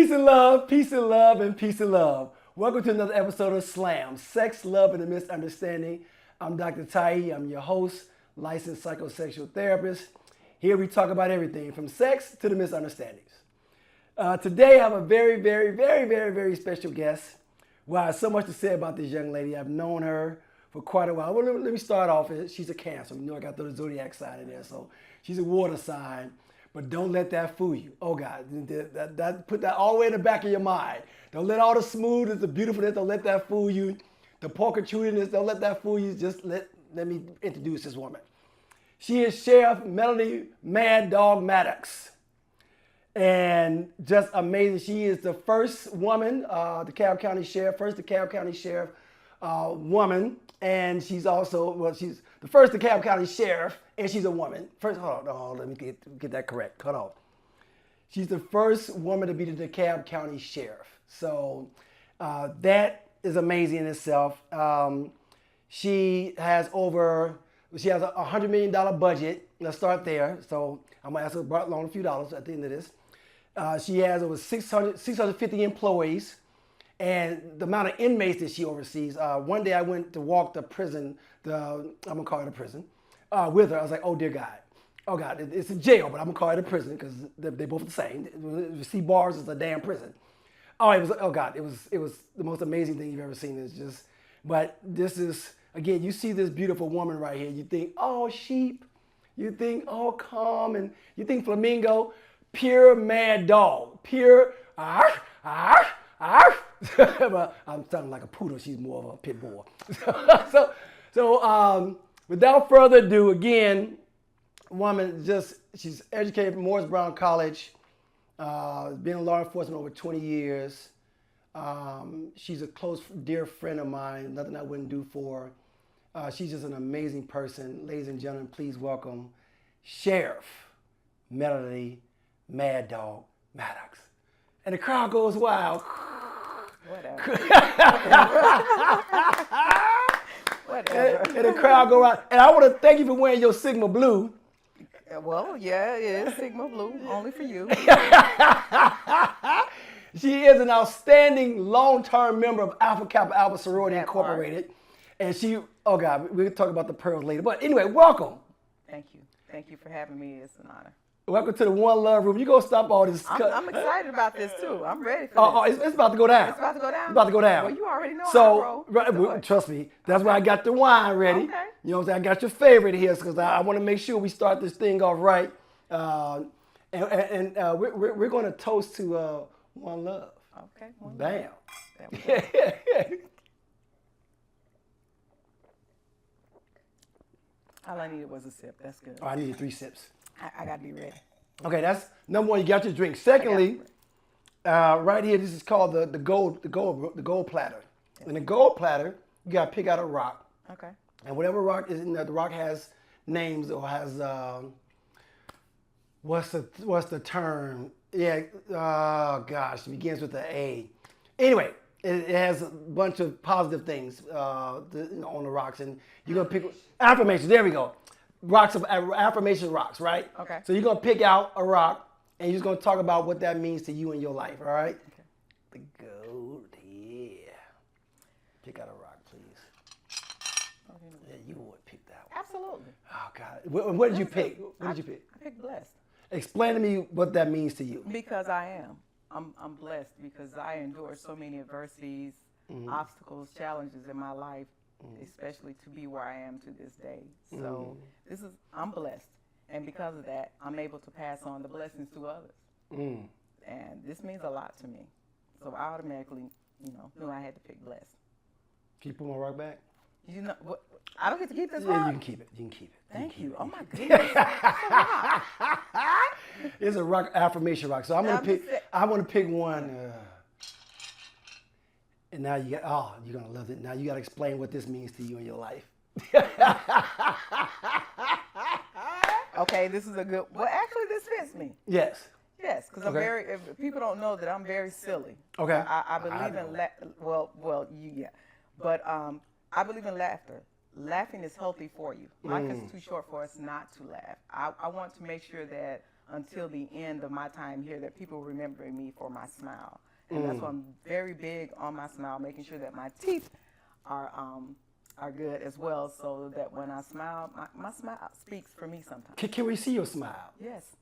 peace and love, and peace and love. Welcome to another episode of S.L.A.M, Sex, Love, and a Misunderstanding. I'm Dr. Tiy-E. I'm your host, licensed psychosexual therapist. Here we talk about everything from sex to the misunderstandings. Today I have a very special guest. Wow, so much to say about this young lady. I've known her for quite a while. Well, let me start off. She's a Cancer. You know I got the zodiac sign in there, so she's a water sign. But don't let that fool you. Oh God, put that all the way in the back of your mind. Don't let all the smoothness, the beautifulness, don't let that fool you. The porcaturiness, don't let that fool you. Just let me introduce this woman. She is Sheriff Melanie Mad Dog Maddox. And just amazing. She is the first woman, DeKalb County Sheriff, woman. And she's also, well, she's the first DeKalb County Sheriff, and she's a woman. First, hold on, let me get that correct. Hold on. She's the first woman to be the DeKalb County Sheriff. So that is amazing in itself. She has a $100 million budget. Let's start there. So I'm gonna ask her to loan a few dollars at the end of this. She has over 650 employees. And the amount of inmates that she oversees. One day I went to walk the prison, I'm gonna call it a prison, with her. I was like, oh dear God. Oh God, it's a jail, but I'm gonna call it a prison because they're both the same. You see bars as a damn prison. God, it was the most amazing thing you've ever seen. It's just, but this is, again, you see this beautiful woman right here. You think, oh, sheep. You think, oh, calm. And you think flamingo, pure mad dog. Pure, but I'm sounding like a poodle. She's more of a pit bull. So without further ado, again, woman, she's educated from Morris Brown College, been in law enforcement over 20 years. She's a close, dear friend of mine, nothing I wouldn't do for her. She's just an amazing person. Ladies and gentlemen, please welcome Sheriff Melanie Mad Dog Maddox. And the crowd goes wild. Whatever. And the crowd go out. And I want to thank you for wearing your Sigma blue. Well, yeah, it is Sigma blue, only for you. She is an outstanding long-term member of Alpha Kappa Alpha Sorority Incorporated. And she, oh God, we'll talk about the pearls later. But anyway, welcome. Thank you. Thank you for having me. It's an honor. Welcome to the One Love Room. You're going to stop all this. I'm excited about this too. I'm ready for this. It's about to go down. It's about to go down? It's about to go down. Well, you already know so, how I roll. Trust me. That's why I got the wine ready. Okay. You know what I'm saying? I got your favorite here because I want to make sure we start this thing off right. We're going to toast to One Love. Okay. Bam. All I needed was a sip. That's good. Oh, I needed 3 sips. I got to be ready. Okay, that's number one. You got your drink. Secondly, right here, this is called the gold platter. In the gold platter, you got to pick out a rock. Okay. And whatever rock is in there, the rock has names or has what's the term? Yeah. Oh gosh, it begins with an A. Anyway, it has a bunch of positive things on the rocks, and you're gonna pick affirmations. There we go. Rocks of affirmation rocks, right? Okay. So you're gonna pick out a rock, and you're just gonna talk about what that means to you in your life. All right. Okay. The gold, yeah. Pick out a rock, please. Okay. Yeah, you would pick that one. Absolutely. Oh God. What did you pick? What did you pick? I picked blessed. Explain to me what that means to you. Because I am. I'm blessed because I endured so many adversities, obstacles, challenges in my life, especially to be where I am to this day. So I'm blessed. And because of that, I'm able to pass on the blessings to others. And this means a lot to me. So I automatically, knew I had to pick blessed. Can you put my rock back? You know what? I don't get to keep this Yeah, rock? you can keep it. You can keep it. Thank you. Oh my goodness. It's a rock affirmation rock. So I'm gonna pick. I want to pick one. And now you're gonna love it. Now you gotta explain what this means to you in your life. Okay, this is a good. Well, actually, this fits me. Yes. Yes, because I'm very. If people don't know that I'm very silly. Okay. I believe in but I believe in laughter. Laughing is healthy for you. Life is too short for us not to laugh. I want to make sure that until the end of my time here that people remember me for my smile. And that's why I'm very big on my smile, making sure that my teeth are good as well, so that when I smile, my smile speaks for me sometimes. Can we see your smile? Yes.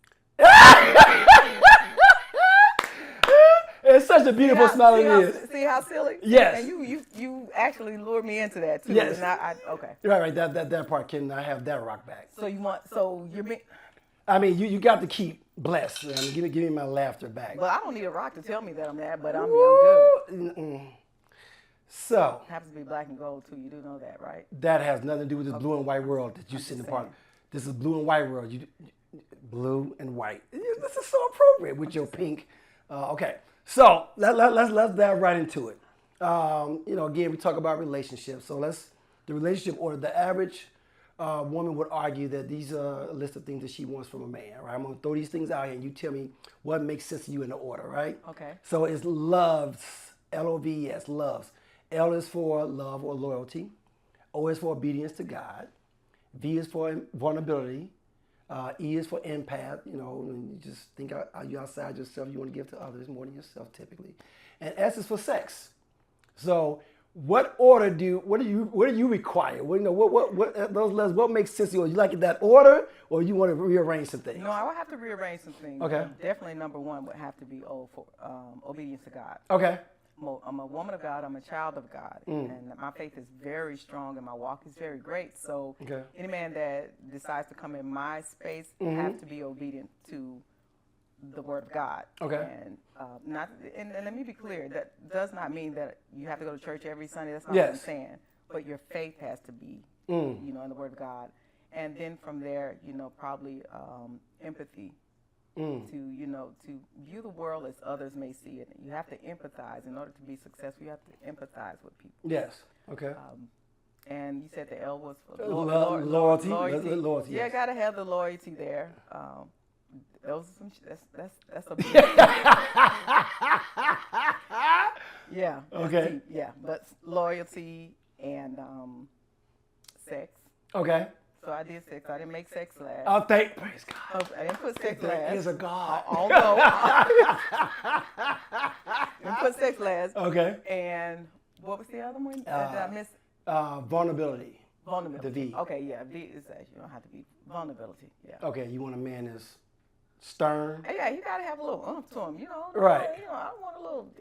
It's such a beautiful smile it is. See how silly? Yes. And you actually lured me into that too. Yes. And okay. Right. That part can I have that rock back. So you're me. I mean, you got to keep blessed. I mean, give me my laughter back. But I don't need a rock to tell me that I'm that. But I'm good. Mm-mm. So It happens to be black and gold too. You do know that, right? that has nothing to do with this blue and white world that you sit in part. This is blue and white world. Blue and white. This is so appropriate with your pink. Okay, so let's dive right into it. Again, we talk about relationships. So the relationship order. The average woman would argue that these are a list of things that she wants from a man. Right? I'm gonna throw these things out here, and you tell me what makes sense to you in the order. Right? Okay. So it's loves. L-O-V-E-S. Loves. L is for love or loyalty. O is for obedience to God. V is for vulnerability. E is for empath. When you just think you outside yourself, you want to give to others more than yourself typically. And S is for sex. So what order what do you require? What makes sense to you? You like it that order, or you want to rearrange some things? No, I would have to rearrange some things. Okay. Definitely number one would have to be O for obedience to God. Okay. I'm a woman of God. I'm a child of God, and my faith is very strong, and my walk is very great. So, any man that decides to come in my space have to be obedient to the Word of God. Okay. And and let me be clear. That does not mean that you have to go to church every Sunday. That's not what I'm saying. But your faith has to be, in the Word of God, and then from there, probably empathy. To view the world as others may see it. You have to empathize. In order to be successful, you have to empathize with people. Yes. Okay. And you said the L was for loyalty. Loyalty. Loyalty. Yeah, gotta have the loyalty there. Those are some. That's a big yeah. Okay. Yeah, but loyalty and sex. Okay. So I did sex. I didn't make sex last. Oh, praise God. I didn't put sex last. There is a God. Although didn't put sex last. Okay. And what was the other one that I missed? Vulnerability. Vulnerability. The V. Okay, yeah. V is that you don't have to be vulnerability. Yeah. Okay, you want a man that's stern. Yeah, you gotta have a little oomph to him, Right. I want a little,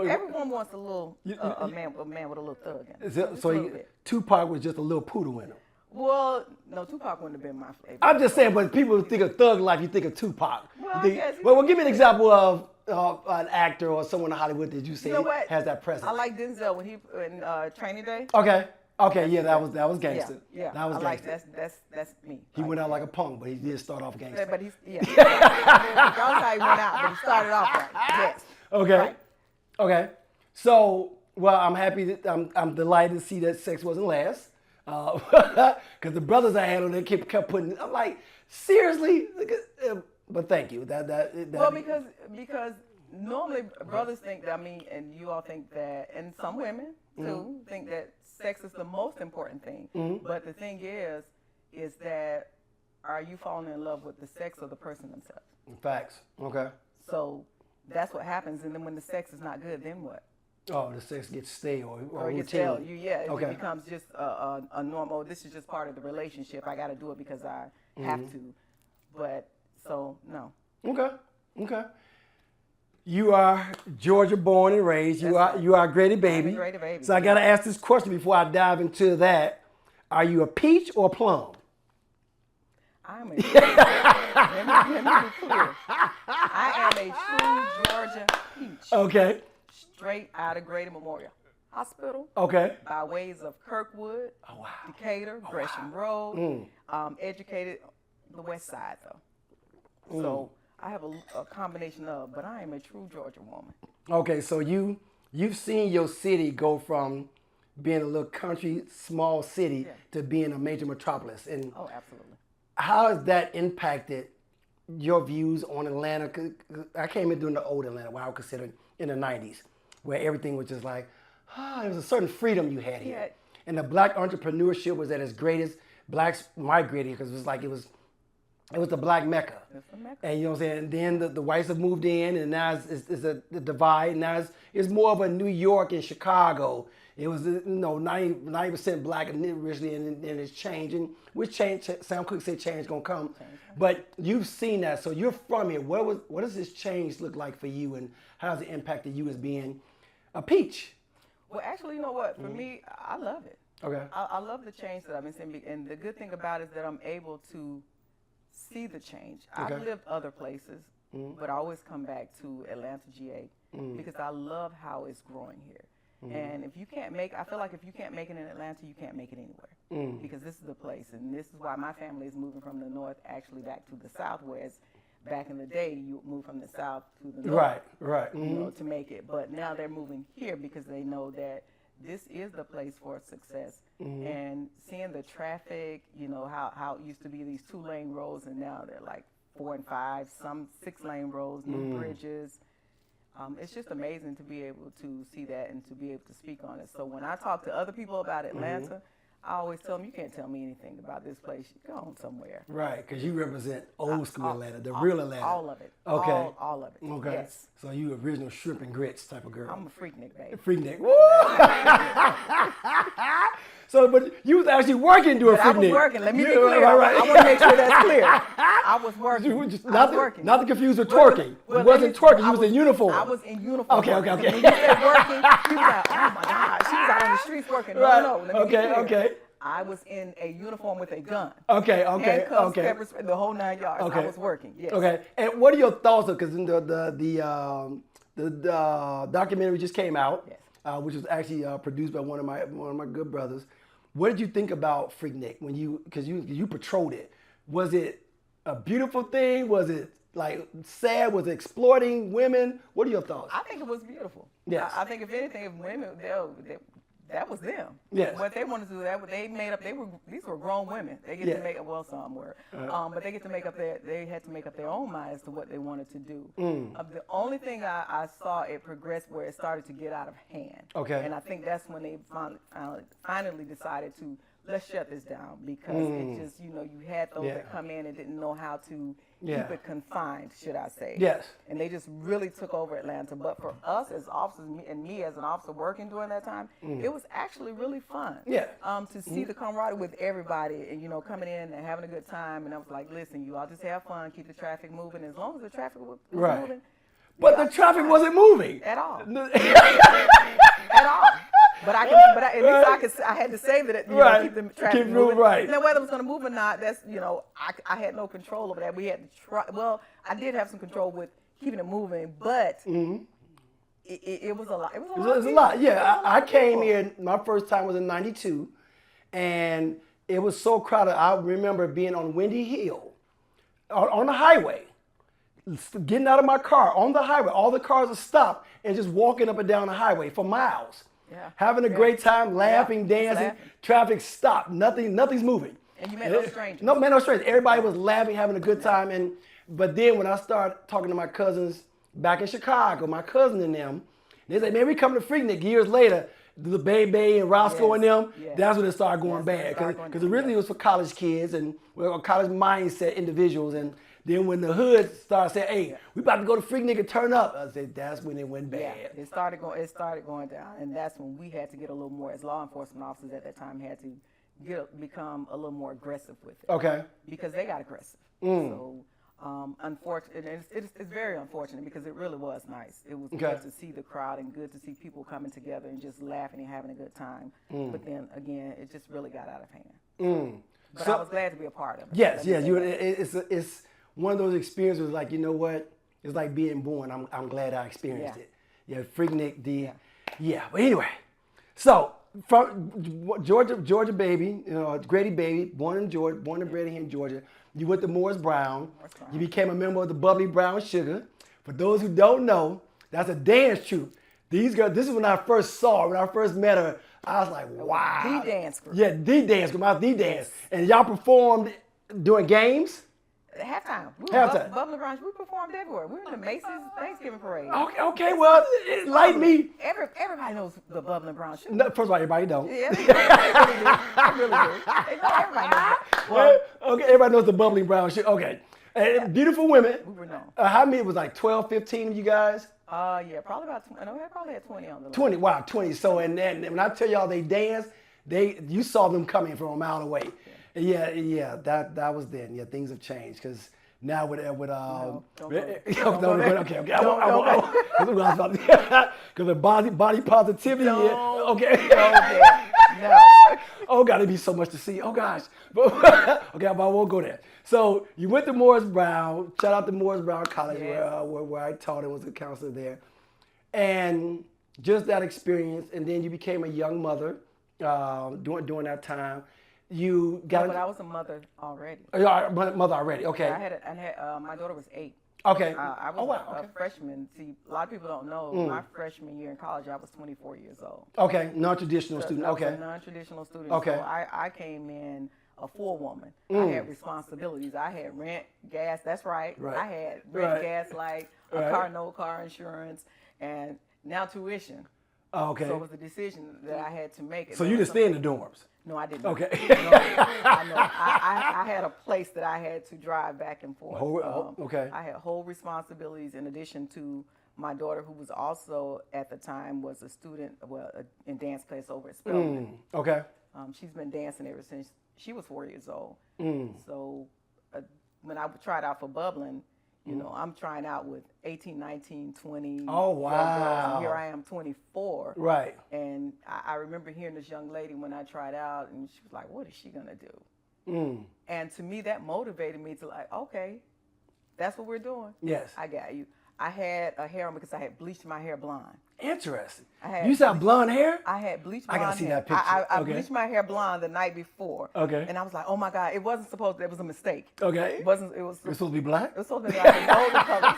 everyone wants a little a man with a little thug in him. So Tupac was just a little poodle in him. Well, no, Tupac wouldn't have been my favorite. I'm just saying, but people think of thug life, you think of Tupac. Well, give me an example of an actor or someone in Hollywood that you say has that presence. I like Denzel when he in Training Day. Okay, yeah, that was gangster. Yeah, that was gangster. That's me. He went out like a punk, but he did start off gangster. But he's that's how he went out, but he started off right. Yes. Okay. Right. Okay. So, I'm happy that I'm delighted to see that sex wasn't last. Because the brothers I had on there kept putting. I'm like, seriously? But thank you. Well, because normally brothers think that, and you all think that, and some women too think that sex is the most important thing. But the thing is that are you falling in love with the sex or the person themselves? Facts. Okay. So that's what happens, and then when the sex is not good, then what? Oh, the sex gets stale or it gets routine. stale. It becomes just a normal. This is just part of the relationship. I got to do it because I have to. But so no. Okay. You are Georgia born and raised. You are a Grady baby. I'm a Grady baby. So I got to ask this question before I dive into that. Are you a peach or a plum? I'm a let me be clear. I am a true Georgia peach. Okay. Straight out of Grady Memorial Hospital. Okay. By ways of Kirkwood, Decatur, Gresham Road. Educated the West Side though. So I have a combination of, but I am a true Georgia woman. Okay, so you've seen your city go from being a little country, small city to being a major metropolis. And absolutely. How has that impacted your views on Atlanta? 'Cause I came in during the old Atlanta, what I would consider in the 90s, where everything was just like, there was a certain freedom you had here. And the black entrepreneurship was at its greatest. Blacks migrated because it was It was the Black Mecca. It's the Mecca. And you know what I'm saying? And then the whites have moved in, and now it's a divide. Now it's more of a New York and Chicago. It was 90% black originally, and it's changing. Which change? Sam Cooke said change gonna come. But you've seen that, so you're from here. What does this change look like for you, and how has it impacted you as being a peach? Well, actually, you know what? For me, I love it. Okay. I love the change that I've been seeing, and the good thing about it is that I'm able to see the change. Okay. I've lived other places, but I always come back to Atlanta, GA, because I love how it's growing here. And if you can't I feel like if you can't make it in Atlanta, you can't make it anywhere, because this is the place, and this is why my family is moving from the north actually back to the south, whereas back in the day you move from the south to the north, right, you know, to make it. But now they're moving here because they know that this is the place for success. And seeing the traffic, you know, how it used to be these 2-lane roads, and now they're like 4 and 5, some 6-lane roads, new bridges. It's just amazing to be able to see that and to be able to speak on it. So when I talk to other people about Atlanta, I always tell them, you can't tell me anything about this place. You go on somewhere. Right, because you represent old school Atlanta, the real Atlanta. All of it. Okay. All of it. Okay. Yes. So you original shrimp and grits type of girl. I'm a Freaknik, baby. Freaknik. Woo! So, but you was actually working doing Freaknik. I was working. Let me be clear. Right. I want to make sure that's clear. I was working. Not to confuse with twerking. You wasn't twerking. You was in uniform. I was in uniform. Okay. When you said working, she was like, oh my God. She was out on the streets working. Right. No. Let me be clear. Okay. I was in a uniform with a gun. Okay. Handcuffs, pepper spray, the whole 9 yards. Okay. I was working. Yes. Okay. And what are your thoughts? Because the documentary just came out, Yes. Which was actually produced by one of my good brothers. What did you think about Freaknik because you patrolled it? Was it a beautiful thing? Was it like sad? Was it exploiting women? What are your thoughts? I think it was beautiful. Yes. I think if anything, if women, that was them. Yes. What they wanted to do, these were grown women. They get to make, well, some were, but they get to they had to make up their own mind as to what they wanted to do. The only thing I saw it progress where it started to get out of hand. Okay. And I think that's when they finally decided to, let's shut this down, because it just, you had those that come in and didn't know how to keep it confined, should I say. Yes. And they just really took over Atlanta. But for us as officers, and me as an officer working during that time, it was actually really fun. Yeah. To see the camaraderie with everybody and, coming in and having a good time. And I was like, listen, you all just have fun, keep the traffic moving. As long as the traffic was moving. But the traffic wasn't moving. At all. At all. But at least I had to save it, keep the traffic moving. Right. Now, whether it was going to move or not, that's, I had no control over that. We had to try. Well, I did have some control with keeping it moving, but it was a lot. It was a lot. Yeah, I came here, my first time was in 92, and it was so crowded. I remember being on Windy Hill, on the highway, getting out of my car, on the highway. All the cars are stopped, and just walking up and down the highway for miles. Yeah. Having a great time, laughing, dancing, traffic stopped, nothing's moving. And you met no strangers. No strangers. Everybody was laughing, having a good time. But then when I started talking to my cousins back in Chicago, my cousin and them, they said, man, we coming to Freaknik years later. The Bay and Roscoe and them, that's when it started going bad. Because originally it was for college kids and college mindset individuals. And then when the hood started saying, hey, we about to go to Freaknik and turn up, I said, that's when it went bad. Yeah, it started going down. And that's when we had to get a little more, as law enforcement officers at that time, had to become a little more aggressive with it. Okay. Because they got aggressive. So, unfortunate. It's very unfortunate because it really was nice. It was good to see the crowd and good to see people coming together and just laughing and having a good time. But then again, it just really got out of hand. But so, I was glad to be a part of it. Yes. It's one of those experiences like, you know what? It's like being born. I'm glad I experienced it. Yeah, Freaknik, But anyway, so from Georgia baby, Grady baby, born and bred here in Georgia. You went to Morris Brown. You became a member of the Bubbly Brown Sugar. For those who don't know, that's a dance troupe. These girls, this is when I first saw her, when I first met her, I was like, wow. The dance group. Yeah, the dance group. I was the dance. And y'all performed during games? halftime. We were Halftime. Bubbling Brunch. We performed everywhere. We were in the Macy's Thanksgiving parade. Okay, well, like me. Everybody knows the Bubbling Brunch. No, first of all, everybody don't. Yeah, they really do. They really do. They know everybody knows it. Well, okay, everybody knows the bubbling brown shit. Okay. And beautiful women. We were known. How many? It was like 12, 15 of you guys? Yeah, probably about 20. No, we probably had 20 on the list. 20, wow, 20. So, and then when I tell y'all they danced, you saw them coming from a mile away. Yeah, that was then. Yeah, things have changed because now with don't go okay. Because the body positivity. Don't Okay. go there. No. Oh God, it'd be so much to see. Oh gosh. Okay, but I won't go there. So you went to Morris Brown. Shout out to Morris Brown College, Yes. where I taught and was a counselor there, and just that experience. And then you became a young mother during that time. You got. But I was a mother already. Mother already. Okay. I had my daughter was 8. Okay. I was a freshman. See, a lot of people don't know. My freshman year in college, I was 24 years old. Okay, non-traditional student. I was Okay. a non-traditional student. Okay. So I came in a full woman. I had responsibilities. I had rent, gas. That's right. I had rent, gas, like a car, no car insurance, and now tuition. Okay. So it was a decision that I had to make. So you didn't stay in the dorms? No, I didn't. Okay. No, I know. I had a place that I had to drive back and forth. Okay. I had whole responsibilities in addition to my daughter, who was also at the time was a student, in dance class over at S.L.A.M. Okay. She's been dancing ever since she was 4 years old. So when I tried out for bubbling, you know, I'm trying out with 18, 19, 20. Oh, wow. And here I am, 24. Right. And I remember hearing this young lady when I tried out, and she was like, what is she going to do? And to me, that motivated me to like, okay, that's what we're doing. Yes. I got you. I had a hair on because I had bleached my hair blonde. Interesting. You used to have blonde hair? I had bleached I blonde gotta see hair. that picture. I Okay. bleached my hair blonde the night before. Okay. And I was like, oh my God, it wasn't supposed to, it was a mistake. Okay. It wasn't, it was You're supposed to be black? It was supposed to be like a golden color. It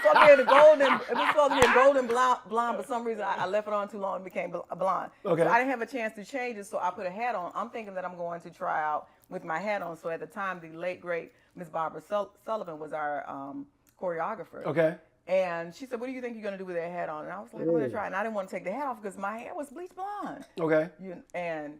was supposed to be a golden blonde, but for some reason I left it on too long and became blonde. Okay. So I didn't have a chance to change it, so I put a hat on. I'm thinking that I'm going to try out with my hat on. So at the time, the late, great Miss Barbara Sullivan was our choreographer. Okay. And she said, what do you think you're going to do with that hat on? And I was like, I'm going to try. And I didn't want to take the hat off because my hair was bleached blonde. Okay. And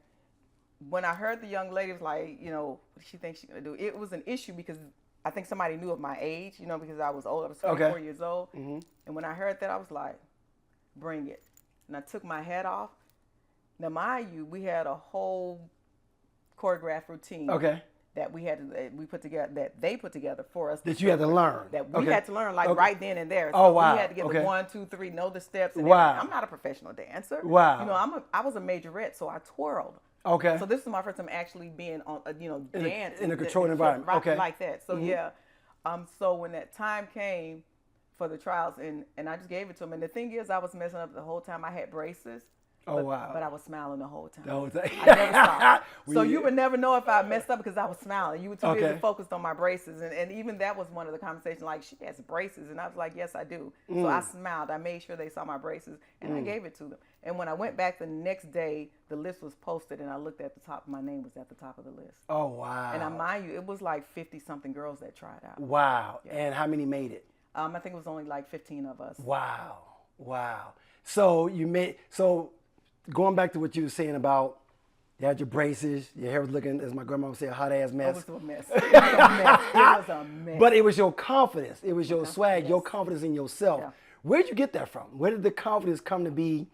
when I heard the young lady was like, you know, what she thinks she's going to do, it was an issue because I think somebody knew of my age, you know, because I was old. I was 24 years old. And when I heard that, I was like, bring it. And I took my hat off. Now, mind you, we had a whole choreographed routine. Okay. That we put together, that they put together for us. That you had to learn. That we had to learn right then and there. So oh, wow. we had to get the 1, 2, 3, know the steps. And wow. everything. I'm not a professional dancer. Wow. You know, I was a majorette, so I twirled. Okay. So this is my first time actually being on, dance in a controlled environment. Okay. Like that. So yeah. So when that time came for the trials, and I just gave it to them. And the thing is, I was messing up the whole time. I had braces. Oh, wow. But I was smiling the whole time. The whole time. I never stopped. So you would never know if I messed up because I was smiling. You were too busy focused on my braces. And even that was one of the conversations, like, she has braces. And I was like, yes, I do. So I smiled. I made sure they saw my braces, and I gave it to them. And when I went back the next day, the list was posted, and I looked at the top. My name was at the top of the list. Oh, wow. And mind you, it was like 50-something girls that tried out. Wow. Yeah. And how many made it? I think it was only like 15 of us. Wow. Wow. So going back to what you were saying about you had your braces, your hair was looking, as my grandma would say, a hot ass mess. It was a mess. It was a mess. But it was your confidence. It was your swag, your confidence in yourself. Yeah. Where'd you get that from? Where did the confidence come to be?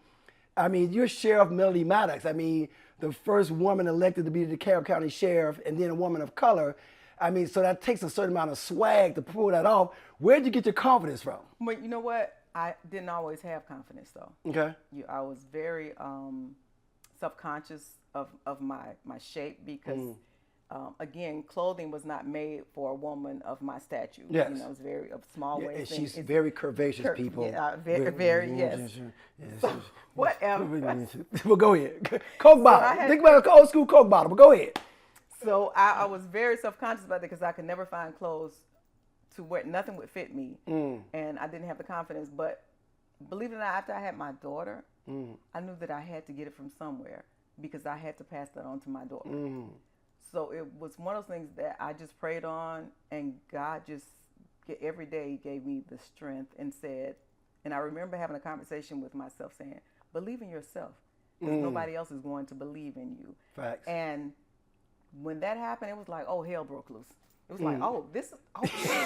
I mean, you're Sheriff Melody Maddox. I mean, the first woman elected to be the DeKalb County Sheriff, and then a woman of color. I mean, so that takes a certain amount of swag to pull that off. Where'd you get your confidence from? But you know what? I didn't always have confidence, though. Okay. I was very self-conscious of my shape because, again, clothing was not made for a woman of my stature. Yes. You know, it was very of small waist. And she's very curvaceous, people. Yeah, very, yes. So, whatever. Well, go ahead. Coke bottle. Think about an old school Coke bottle, but go ahead. So I was very self-conscious about that because I could never find clothes to wear. Nothing would fit me, and I didn't have the confidence. But believe it or not, after I had my daughter, I knew that I had to get it from somewhere because I had to pass that on to my daughter. So it was one of those things that I just prayed on, and God just every day gave me the strength and said, and I remember having a conversation with myself saying, believe in yourself, because nobody else is going to believe in you. Facts. And when that happened, it was like, oh, hell broke loose. It was like, oh, shoot.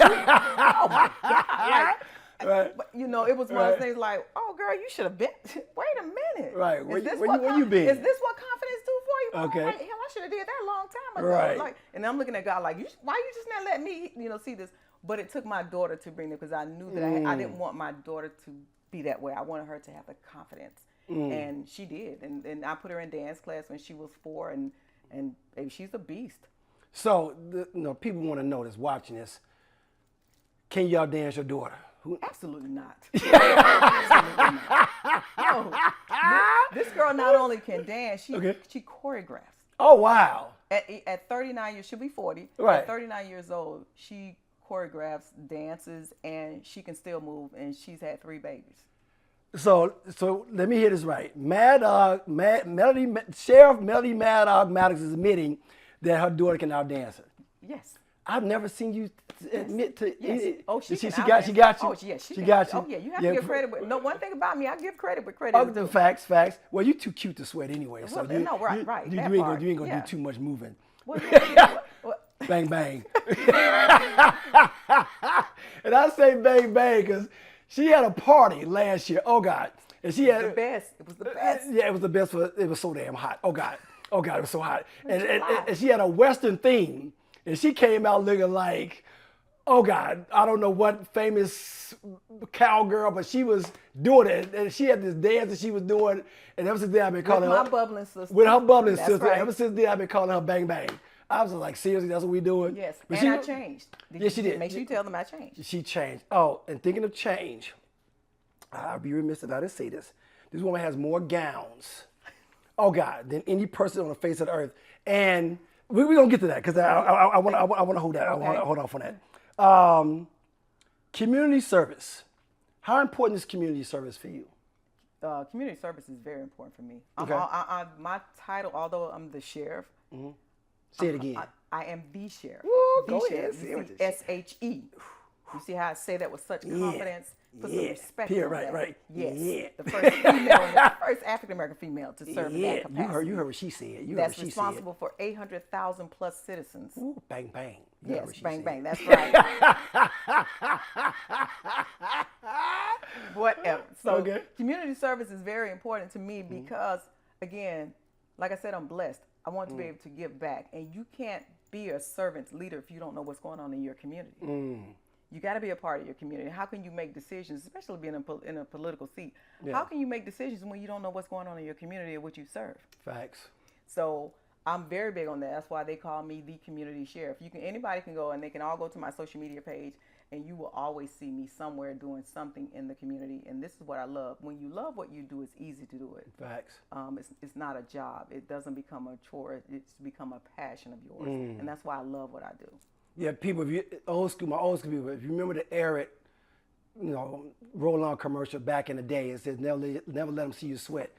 Oh my God. Right. But, you know, it was one of those things like, oh, girl, you should have been, wait a minute. Right. Where Where you been? Is this what confidence do for you? Okay. Oh, hell, I should have did that a long time ago. Right. Like, and I'm looking at God like, why you just not let me, see this? But it took my daughter to bring it, because I knew that I didn't want my daughter to be that way. I wanted her to have the confidence. And she did. And I put her in dance class when she was 4, and baby, she's a beast. So, people want to know this, watching this. Can y'all dance your daughter? Absolutely not. Absolutely not. No. This girl not only can dance, she choreographs. Oh, wow. At 39 years, she'll be 40. Right. At 39 years old, she choreographs, dances, and she can still move, and she's had 3 babies. So let me hear this right. Sheriff Melody Maddox is admitting that her daughter can out dance her. Yes. I've never seen you admit to it. Oh, she got you. Oh, yeah, she got you. Oh, yeah, you have to give credit. No, one thing about me, I give credit, but credit is due. Facts. Well, you're too cute to sweat anyway. So right. You ain't gonna do too much moving. Well, Bang bang. And I say bang bang because she had a party last year. Oh God. And she had the best. It was the best. Yeah, it was the best. It was so damn hot. Oh God, it was so hot. And she had a Western theme, and she came out looking like, oh God, I don't know what famous cowgirl, but she was doing it. And she had this dance that she was doing, and ever since then I've been calling her. With my bubbling sister. With her bubbling sister. Right. Ever since then I've been calling her Bang Bang. I was like, seriously, that's what we doing? Yes, but and I changed. She did. Make sure you tell them I changed. She changed. Oh, and thinking of change, I'd be remiss if I didn't say this. This woman has more gowns, oh God, than any person on the face of the earth. And we're going to get to that, because I want to hold that. Okay. I want to hold off on that. Community service. How important is community service for you? Community service is very important for me. Okay. My title, although I'm the sheriff. Mm-hmm. Say it again. I am the sheriff. Woo, the go sheriff. ahead. S-H-E. You see how I say that with such confidence? Put some respect on that. Right. Yes. Yeah. The first first African-American female to serve in that capacity. You heard what she said. That's responsible for 800,000 plus citizens. Ooh, bang, bang. Yes, bang, bang. That's right. Whatever. So community service is very important to me because, again, like I said, I'm blessed. I want to be able to give back. And you can't be a servant leader if you don't know what's going on in your community. You got to be a part of your community. How can you make decisions, especially being in a political seat? Yeah. How can you make decisions when you don't know what's going on in your community or what you serve? Facts. So I'm very big on that. That's why they call me the community sheriff. Anybody can go, and they can all go to my social media page, and you will always see me somewhere doing something in the community. And this is what I love. When you love what you do, it's easy to do it. Facts. It's not a job. It doesn't become a chore. It's become a passion of yours. And that's why I love what I do. Yeah, people, my old school people, if you remember the Eric, roll-on commercial back in the day, it says, never let them see you sweat.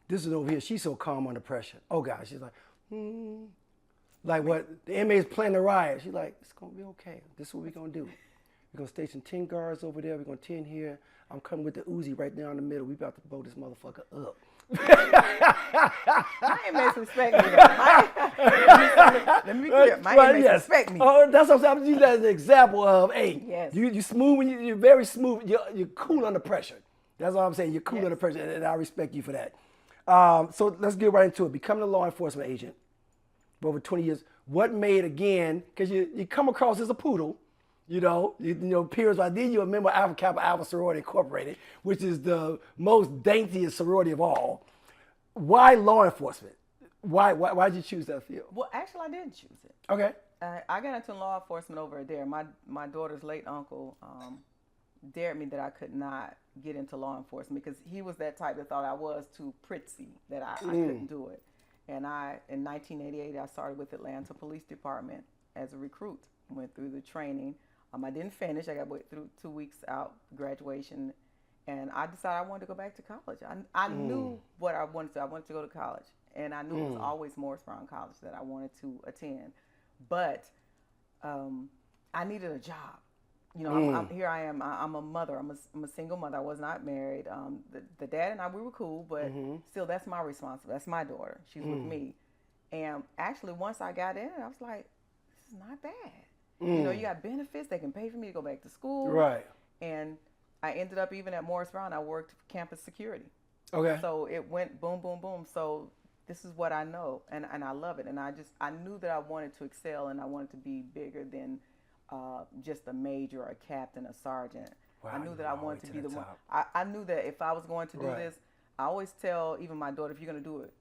This is over here, she's so calm under pressure. Oh God, she's like, Like what the inmates planning to riot. She's like, it's gonna be okay. This is what we're gonna do. We're gonna station 10 guards over there, we're gonna 10 here. I'm coming with the Uzi right now in the middle. We about to blow this motherfucker up. My inmates respect me though. Let me be clear. My inmates respect me. Oh, that's what I'm saying. I'm using that as an example of, hey, yes. you smooth when you're very smooth. You're cool under pressure. That's all I'm saying. You're cool under pressure, and I respect you for that. So let's get right into it. Becoming a law enforcement agent for over 20 years. What made, again, because you come across as a poodle, peers like then you're a member of Alpha Kappa Alpha Sorority Incorporated, which is the most daintiest sorority of all. Why law enforcement? Why did you choose that field? Well, actually, I didn't choose it. Okay. I got into law enforcement over there. My daughter's late uncle dared me that I could not get into law enforcement because he was that type that thought I was too prissy, that I couldn't do it. And in 1988, I started with Atlanta Police Department as a recruit. Went through the training. I didn't finish. I got through 2 weeks out graduation, and I decided I wanted to go back to college. I knew what I wanted to. I wanted to go to college, and I knew it was always Morris Brown College that I wanted to attend. But I needed a job. You know, here I am. I'm a mother. I'm a single mother. I was not married. The dad and I, we were cool, but still, that's my responsibility. That's my daughter. She's with me. And actually, once I got in, I was like, this is not bad. You know, you got benefits. They can pay for me to go back to school. Right. And I ended up even at Morris Brown. I worked campus security. Okay. So it went boom, boom, boom. So this is what I know, and I love it. And I knew that I wanted to excel, and I wanted to be bigger than just a major, a captain, a sergeant. Wow, I knew that I wanted to be the one. top. I knew that if I was going to do this, I always tell even my daughter, if you're going to do it,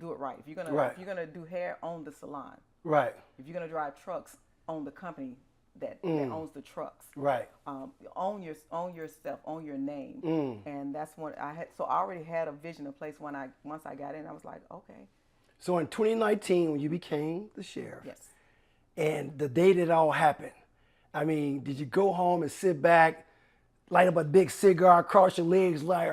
do it right. If you're gonna do hair, own the salon. Right. If you're gonna drive trucks, own the company that owns the trucks. Right. Own yourself, own your name. And that's what I had. So I already had a vision in place once I got in. I was like, okay. So in 2019, when you became the sheriff, Yes. and the day that it all happened, I mean, did you go home and sit back, light up a big cigar, cross your legs like,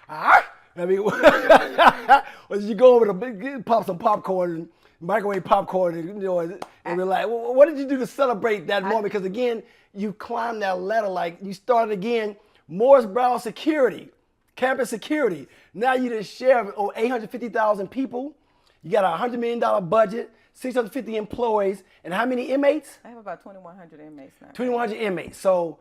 I mean, or did you go over to pop some popcorn, microwave popcorn, and, you know, and be like, well, what did you do to celebrate that moment? Because again, you climbed that ladder, like you started again, Morris Brown security, campus security. Now you the sheriff of 850,000 people. You got a $100 million budget, 650 employees, and how many inmates? I have about 2,100 inmates now. 2,100 inmates. So,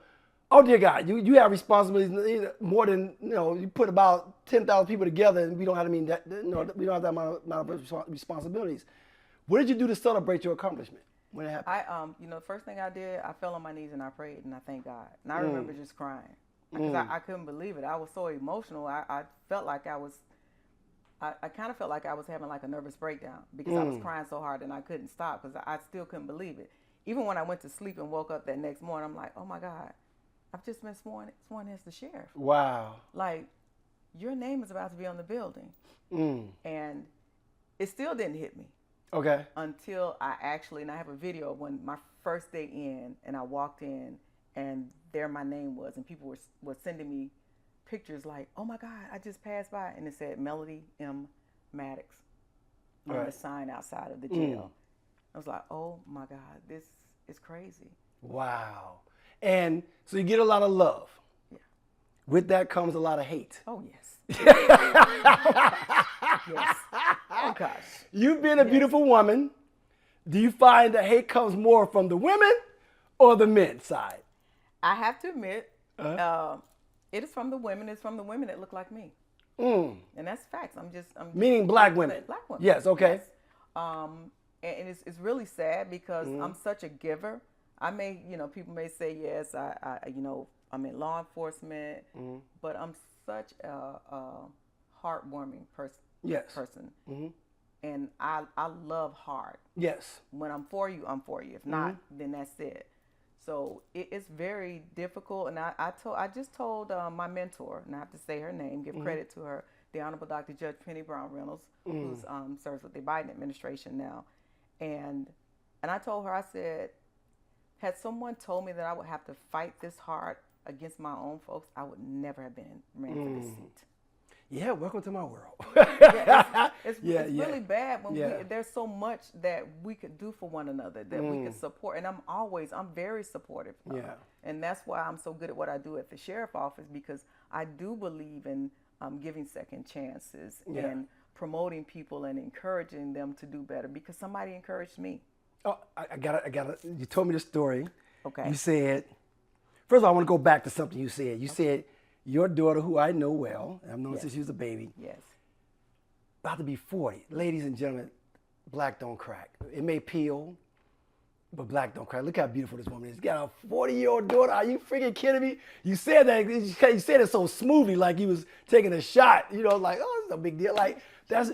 oh dear God, you have responsibilities more than, you know, you put about 10,000 people together, and we don't have we don't have that amount of responsibilities. What did you do to celebrate your accomplishment when it happened? You know, the first thing I did, I fell on my knees and I prayed and I thanked God. And I remember just crying because I couldn't believe it. I was so emotional. I felt like I kind of felt like I was having like a nervous breakdown because I was crying so hard and I couldn't stop because I still couldn't believe it. Even when I went to sleep and woke up that next morning, I'm like, oh my God, I've just been sworn as the sheriff. Wow. Like, your name is about to be on the building. And it still didn't hit me. Okay. Until I have a video of when my first day in, and I walked in, and there my name was, and people were sending me pictures like, oh my God, I just passed by, and it said Melody M. Maddox on the sign outside of the jail. I was like, oh my God, this is crazy. Wow. And so you get a lot of love. Yeah. With that comes a lot of hate. Oh yes. Yes. Oh gosh. You've been a beautiful woman. Do you find that hate comes more from the women or the men's side? I have to admit, it is from the women. It's from the women that look like me. And that's facts. I'm meaning black women. Black women. Yes. Okay. Yes. And it's really sad because I'm such a giver. People may say, yes, I'm in law enforcement, but I'm such a heartwarming person. Yes. And I love hard. Yes. When I'm for you, I'm for you. If not, then that's it. So it's very difficult. And I just told my mentor, and I have to say her name, give credit to her, the Honorable Dr. Judge Penny Brown Reynolds, who's serves with the Biden administration now. And I told her, I said, had someone told me that I would have to fight this hard against my own folks, I would never have been ran for this seat. Yeah, welcome to my world. It's really bad when there's so much that we could do for one another, that we could support. And I'm very supportive. And that's why I'm so good at what I do at the sheriff office, because I do believe in giving second chances and promoting people and encouraging them to do better, because somebody encouraged me. Oh, I got it. You told me the story. Okay. You said, first of all, I want to go back to something you said. You said your daughter, who I know well, I've known since she was a baby, about to be 40. Ladies and gentlemen, black don't crack. It may peel, but black don't crack. Look how beautiful this woman is. You got a 40-year-old daughter. Are you freaking kidding me? You said that. You said it so smoothly, like you was taking a shot. You know, like, oh, it's no big deal. Like, first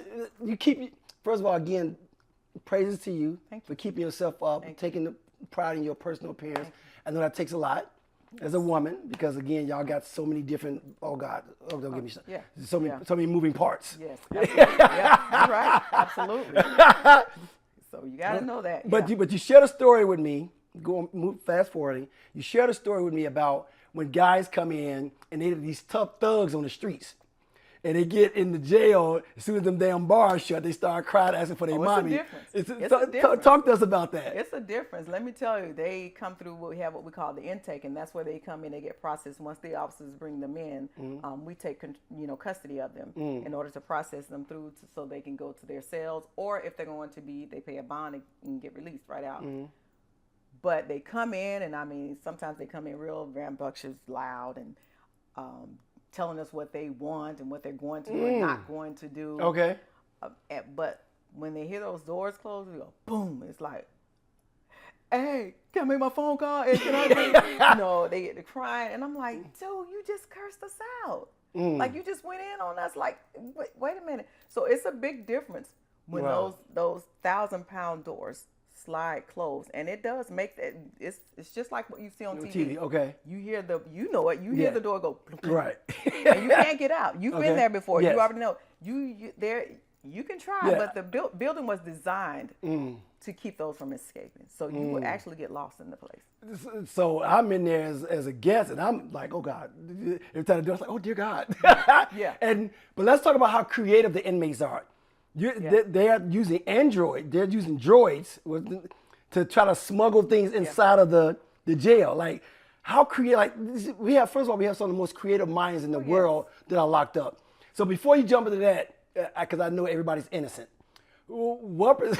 of all, again, praises to you for keeping yourself up, taking the pride in your personal appearance. I know that takes a lot as a woman, because again, y'all got so many different, oh God, don't give me shit. So many moving parts. Yes, absolutely. You're right, absolutely. So you got to know that. But you shared a story with me, fast forwarding, you shared a story with me about when guys come in and they're these tough thugs on the streets. and they get in the jail, as soon as them damn bars shut, they start crying, asking for their mommy. It's a difference. Talk to us about that. It's a difference. Let me tell you, they come through we have what we call the intake, and that's where they come in, they get processed. Once the officers bring them in, we take custody of them in order to process them through so they can go to their cells, or if they're going to be, they pay a bond and get released right out. But they come in, and I mean, sometimes they come in real rambunctious, loud, and telling us what they want and what they're going to do and not going to do. Okay. But when they hear those doors close, we go, boom. It's like, hey, can I make my phone call? And can I they get to crying. And I'm like, dude, you just cursed us out. Like, you just went in on us. Like, wait a minute. So it's a big difference when those 1,000-pound doors slide closed, and it does make that. It's just like what you see on TV. Okay. You hear hear the door go. Right. And you can't get out. You've been there before. Yes. You already know. You can try, but the building was designed to keep those from escaping. So you would actually get lost in the place. So I'm in there as a guest, and I'm like, oh God. Every time the door's like, oh dear God. Yeah. But let's talk about how creative the inmates are. They are using They're using droids to try to smuggle things inside of the jail. Like, how creative? Like, first of all, we have some of the most creative minds in the world that are locked up. So before you jump into that, because I know everybody's innocent, because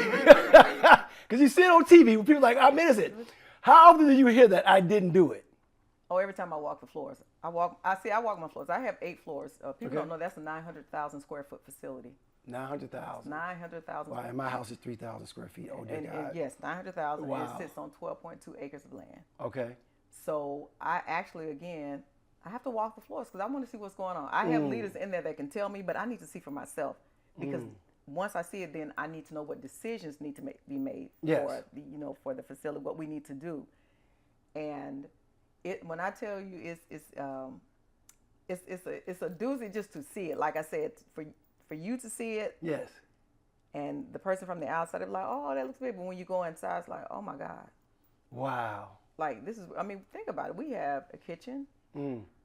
you see it on TV when people are like, I'm innocent. How often do you hear that I didn't do it? Oh, every time I walk the floors. I walk my floors. I have 8 floors. People don't know that's a 900,000 square foot facility. 900,000. 900,000. Wow, and my house is 3,000 square feet. Oh, dear God. And yes, 900,000. Wow. It sits on 12.2 acres of land. Okay. So I actually, again, I have to walk the floors because I want to see what's going on. I have leaders in there that can tell me, but I need to see for myself because once I see it, then I need to know what decisions need to be made for the facility, what we need to do. And when I tell you, it's a doozy just to see it. Like I said, for you to see it. Yes. And the person from the outside, they're like, oh, that looks big. But when you go inside, it's like, oh my God. Wow. Like, think about it. We have a kitchen.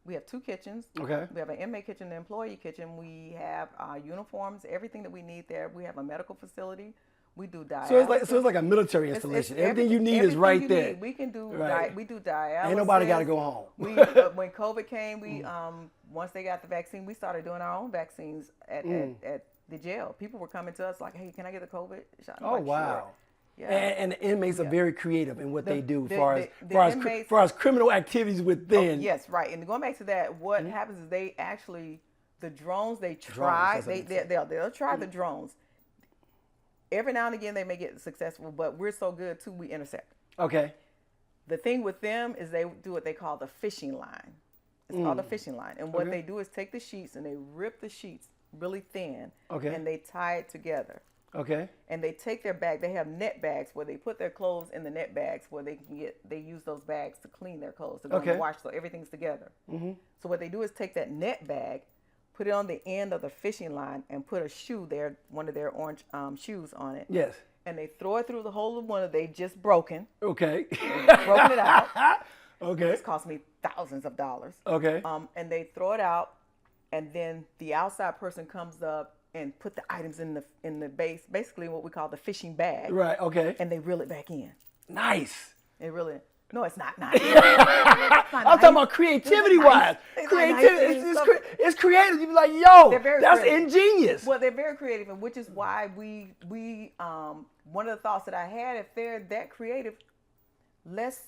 We have 2 kitchens. Okay. We have an inmate kitchen, an employee kitchen. We have uniforms, everything that we need there. We have a medical facility. We do dialysis. So it's like a military installation. Everything you need is right there. We can do we do dialysis. Ain't nobody got to go home. When COVID came, we once they got the vaccine, we started doing our own vaccines at the jail. People were coming to us like, "Hey, can I get the COVID shot?" Oh, wow. Sure. Yeah. And the inmates are very creative in what they do as far as criminal activities within. Oh, yes, right. And going back to that, what happens is they actually, the drones, they try, they'll try the drones. Every now and again, they may get successful, but we're so good, too, we intercept. Okay. The thing with them is they do what they call the fishing line. It's called a fishing line. And what they do is take the sheets and they rip the sheets really thin. Okay. And they tie it together. Okay. And they take their bag. They have net bags where they put their clothes in the net bags where they use those bags to clean their clothes. They're going to wash, so everything's together. So what they do is take that net bag, put it on the end of the fishing line, and put a shoe there, one of their orange shoes on it. Yes. And they throw it through the hole of one that they just broken. Okay. Broken it out. Okay. It's cost me thousands of dollars. Okay. And they throw it out, and then the outside person comes up and put the items in the base, basically what we call the fishing bag. Right. Okay. And they reel it back in. Nice. It really. No, it's not nice. I'm talking about creativity-wise. Creativity, it's creative. You be like, yo, that's ingenious. Well, they're very creative, and which is why we one of the thoughts that I had, if they're that creative, let's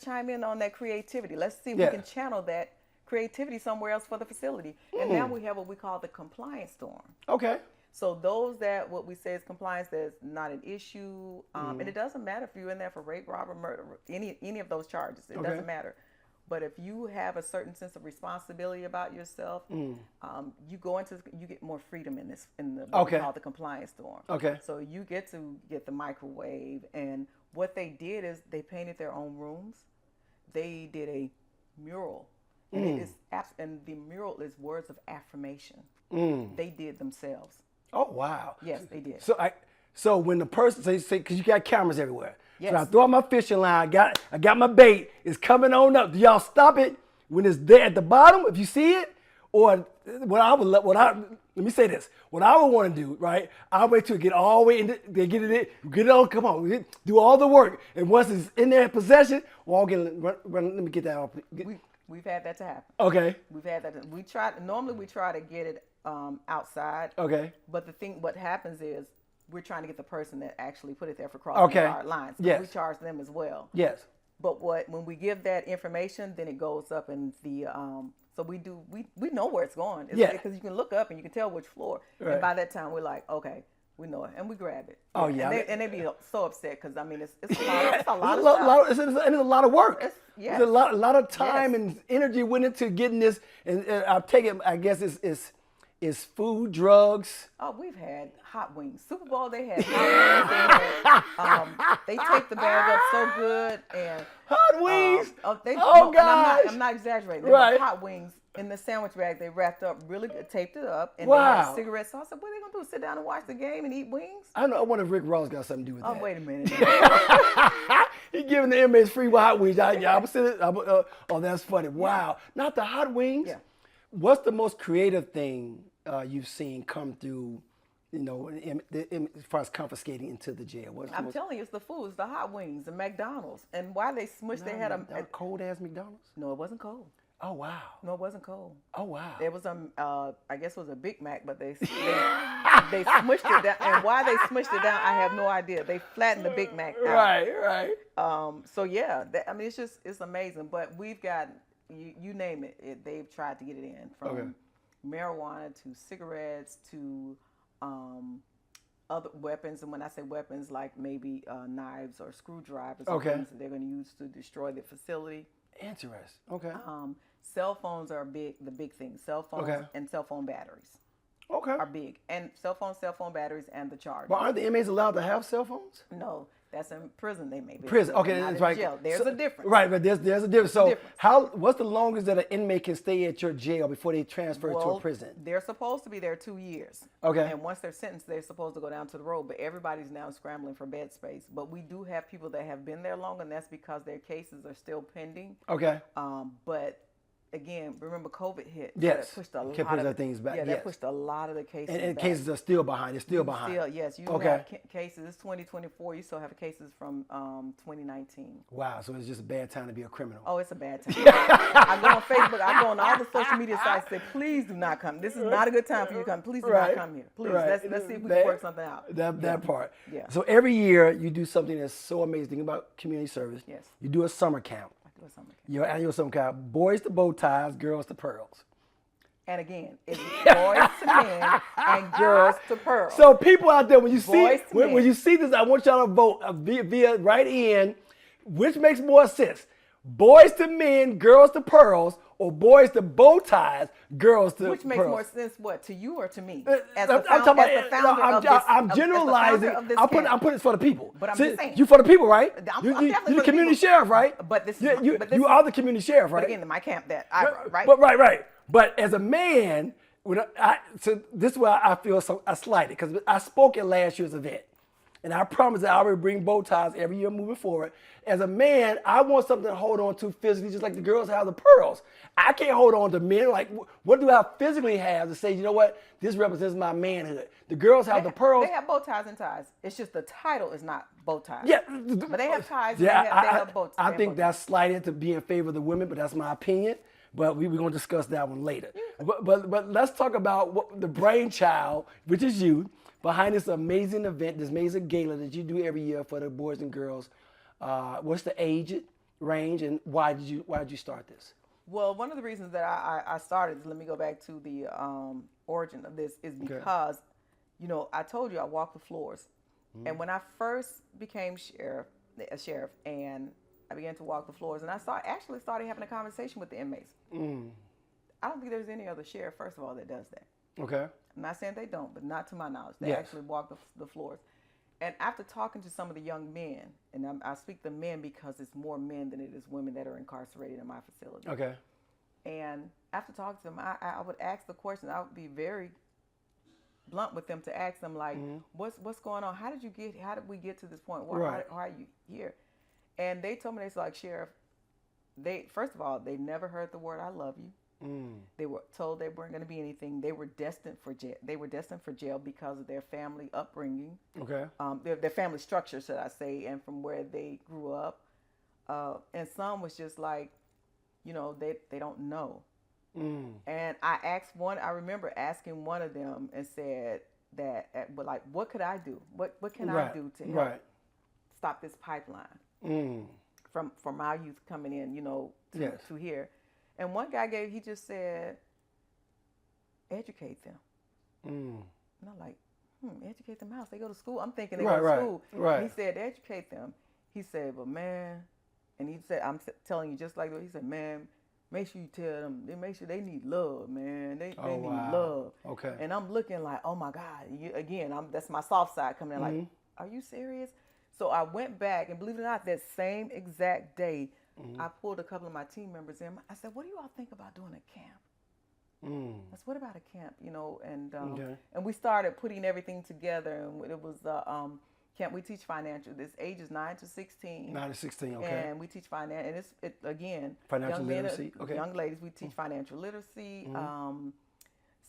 chime in on that creativity. Let's see if we can channel that creativity somewhere else for the facility. And now we have what we call the compliance storm. Okay. So those that what we say is compliance, that's not an issue, and it doesn't matter if you're in there for rape, robbery, murder, any of those charges. It doesn't matter. But if you have a certain sense of responsibility about yourself, you get more freedom in what we call the compliance storm. Okay. So you get to get the microwave, and what they did is they painted their own rooms. They did a mural, and the mural is words of affirmation. They did themselves. Oh, wow. Yes, they did. So when the person say, because you got cameras everywhere. Yes. So I throw out my fishing line. I got my bait. It's coming on up. Do y'all stop it when it's there at the bottom if you see it? Or let me say this. What I would want to do, right? I'll wait till it get all the way in, get it on, come on, do all the work. And once it's in their possession, let me get that off. We've had that to happen. Okay. We've had that. Normally we try to get it outside. Okay. But what happens is we're trying to get the person that actually put it there for crossing our lines. Yes. We charge them as well. Yes. But when we give that information, then it goes up in the so we know where it's going. Because you can look up and you can tell which floor. Right. And by that time we're like, okay, we know it, and we grab it. Oh yeah. And they be so upset because I mean it's a lot of stuff. It's a lot of work. Yes. There's a lot of time and energy went into getting this, and I'll take it. I guess it's food, drugs. Oh, we've had hot wings. Super Bowl, they had hot wings. They taped the bag up so good, and hot wings. God! I'm not exaggerating. They right. were hot wings in the sandwich bag. They wrapped up really good, taped it up, and they had cigarettes. So I said, "What are they gonna do? Sit down and watch the game and eat wings?" I know. I wonder if Rick Ross got something to do with that. Oh, wait a minute. He giving the inmates free hot wings. Oh, that's funny. Wow. Not the hot wings. Yeah. What's the most creative thing you've seen come through, as far as confiscating into the jail? I'm telling you, it's the food. It's the hot wings, the McDonald's. And why they smushed, they had a cold-ass McDonald's? No, it wasn't cold. Oh, wow. No, it wasn't cold. Oh, wow. It was, I guess it was a Big Mac, but they smushed it down. And why they smushed it down, I have no idea. They flattened the Big Mac out. Right. So, yeah, it's amazing. But we've got, you name it, they've tried to get it in. From marijuana to cigarettes to other weapons. And when I say weapons, like maybe knives or screwdrivers or things that they're going to use to destroy the facility. Interesting. Okay. Cell phones are the big thing. Cell phones and cell phone batteries are big. And cell phone batteries and the charger. But aren't the inmates allowed to have cell phones? No, that's in prison. They may be. Prison. Okay, that's right. Jail. There's a difference. Right, but there's a difference. So what's the longest that an inmate can stay at your jail before they transfer to a prison? They're supposed to be there 2 years. Okay. And once they're sentenced, they're supposed to go down to the road. But everybody's now scrambling for bed space. But we do have people that have been there long, and that's because their cases are still pending. Okay. But again, remember COVID hit. Yes. That pushed a lot of things back. Yeah, that pushed a lot of the cases and back. Cases are still behind. They're still behind. Yes. You have cases. It's 2024. You still have cases from 2019. Wow. So it's just a bad time to be a criminal. Oh, it's a bad time. I go on Facebook. I go on all the social media sites. Say, please do not come. This is not a good time for you to come. Please do not come here. Please. Let's see if we can work something out. That part. Yeah. So every year you do something that's so amazing. Think about community service. Yes. You do a summer camp. Your annual summer camp. Boys to bow ties, girls to pearls. And again, it's boys to men and girls to pearls. So people out there, when you see this, I want y'all to vote via write in. Which makes more sense? Boys to men, girls to pearls, or boys to bow ties, girls to pearls? Which makes more sense, what, to you or to me? I'm generalizing. I'm putting it for the people. But I'm just saying. You for the people, right? I'm you're definitely the community sheriff, right? But you are the community sheriff, right? But again, my camp right? But right. But as a man, so this is why I feel so slighted, because I spoke at last year's event. And I promise that I will bring bow ties every year moving forward. As a man, I want something to hold on to physically, just like the girls have the pearls. I can't hold on to men. Like, what do I physically have to say, you know what, this represents my manhood? The girls have the pearls. They have bow ties and ties. It's just the title is not bow ties. Yeah. But they have ties. Yeah, they have bow ties. I think that's slighted to be in favor of the women, but that's my opinion. But we're going to discuss that one later. But let's talk about the brainchild, which is you, behind this amazing event, this amazing gala that you do every year for the boys and girls. What's the age range, and why did you start this? Well, one of the reasons that I started, let me go back to the origin of this, is because, I told you I walk the floors. Mm-hmm. And when I first became a sheriff, and I began to walk the floors, and I actually started having a conversation with the inmates. Mm. I don't think there's any other sheriff, first of all, that does that. Okay. I'm not saying they don't, but not to my knowledge. They actually walk the floors. And after talking to some of the young men, and I speak the men because it's more men than it is women that are incarcerated in my facility. Okay. And after talking to them, I would ask the question. I would be very blunt with them to ask them, like, what's going on? How did we get to this point? Why are you here? And they told me, they said, like, Sheriff, first of all, they never heard the word "I love you." They were told they weren't going to be anything. They were destined for jail. They were destined for jail because of their family upbringing. Okay. Their family structure, should I say, and from where they grew up. And some was just like, they don't know. And I remember asking one of them and said that, but like, what could I do? What can I do to help stop this pipeline from our youth coming in, to here? And one guy he just said, educate them. And I'm like, educate them how? They go to school. I'm thinking they go to school. Right. He said, educate them. He said, but man, and he said, I'm telling you just like that. He said, man, make sure you tell them, make sure they need love, man. They need love. Okay. And I'm looking like, oh my God, that's my soft side coming in like, are you serious? So I went back, and believe it or not, that same exact day, I pulled a couple of my team members in. I said, what do you all think about doing a camp? I said, what about a camp? And we started putting everything together, and it was camp. We teach financial. This age is 9 to 16. 9 to 16, okay. And we teach finance, and it's again, financial literacy. Okay. Young ladies, we teach financial literacy,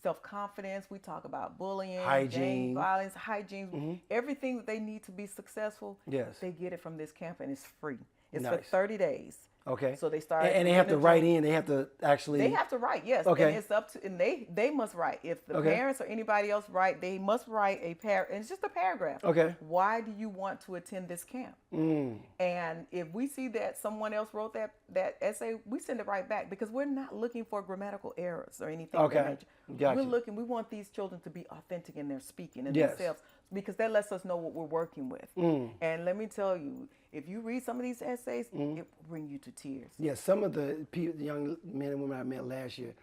self-confidence. We talk about bullying, hygiene, gang violence, hygiene, everything that they need to be successful. Yes. They get it from this camp, and it's free. It's nice. for 30 days. Okay. So they start, and they have to write in. They have to actually. They have to write, yes. Okay. And it's up to, and they must write. If the parents or anybody else write, they must write and it's just a paragraph. Okay. Why do you want to attend this camp? And if we see that someone else wrote that essay, we send it right back, because we're not looking for grammatical errors or anything. Okay. Gotcha. We want these children to be authentic in their speaking and themselves, because that lets us know what we're working with. And let me tell you, if you read some of these essays, it will bring you to tears. Yes, some of the young men and women I met last year,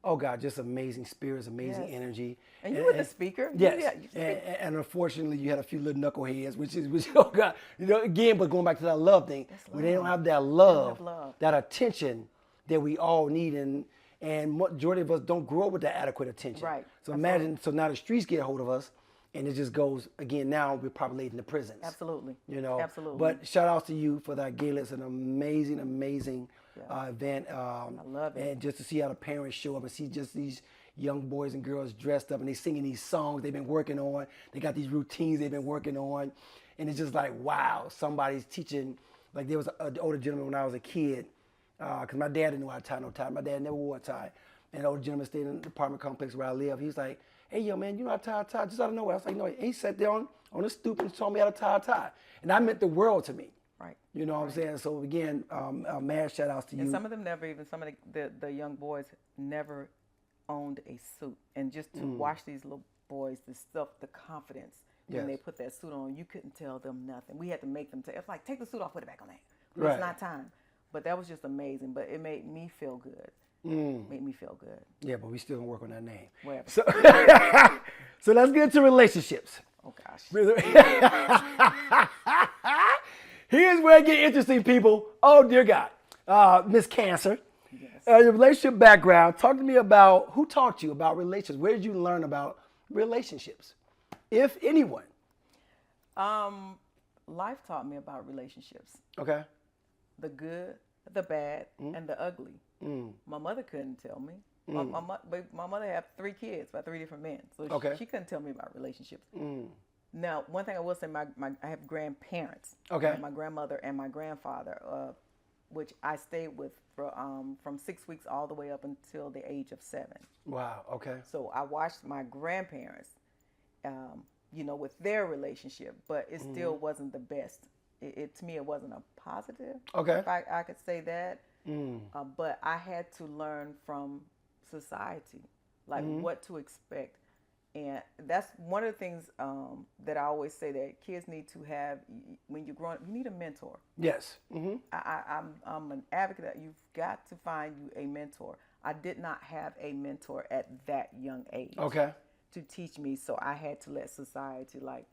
oh God, just amazing spirits, amazing energy. And you were the speaker. Yes. And unfortunately, you had a few little knuckleheads, which oh God, again, but going back to that love thing, when they don't have that love, that attention that we all need, and majority of us don't grow up with that adequate attention. Right. So imagine, so now the streets get a hold of us, and it just goes, again, now we're populating the prisons. Absolutely. Absolutely. But shout out to you for that gala. It's an amazing, amazing event. I love it. And just to see how the parents show up and see just these young boys and girls dressed up, and they singing these songs they've been working on. They got these routines they've been working on. And it's just like, wow, somebody's teaching. Like there was an older gentleman when I was a kid, because my dad didn't know how to tie no tie. My dad never wore a tie. And an older gentleman stayed in the apartment complex where I live. He was like, hey, yo, man, you know how to tie a tie? Just out of nowhere. I was like, no. And he sat there on the stoop and taught me how to tie a tie. And that meant the world to me. Right. You know what I'm saying? So, again, mad shout-outs to you. And some of them some of the young boys never owned a suit. And just to watch these little boys, the confidence, when they put that suit on, you couldn't tell them nothing. We had to make them it's like, take the suit off, put it back on there. It's not time. But that was just amazing. But it made me feel good. Made me feel good. Yeah, but we still gonna work on that name. Whatever. So, so let's get into relationships. Oh gosh. Here's where it gets interesting, people. Oh dear God, Miss Cancer. Yes. Your relationship background. Talk to me about who taught you about relationships. Where did you learn about relationships, if anyone? Life taught me about relationships. Okay. The good, the bad, and the ugly. My mother couldn't tell me. My mother had 3 kids by 3 different men, so she couldn't tell me about relationships. Now, one thing I will say, I have grandparents. Okay. My grandmother and my grandfather, which I stayed with from 6 weeks all the way up until the age of 7. Wow. Okay. So I watched my grandparents, with their relationship, but it still wasn't the best. To me, it wasn't a positive. Okay. If I could say that. But I had to learn from society, like what to expect. And that's one of the things that I always say that kids need to have when you're growing up. You need a mentor. Yes. I'm an advocate that you've got to find you a mentor. I did not have a mentor at that young age. Okay. To teach me, so I had to let society, like,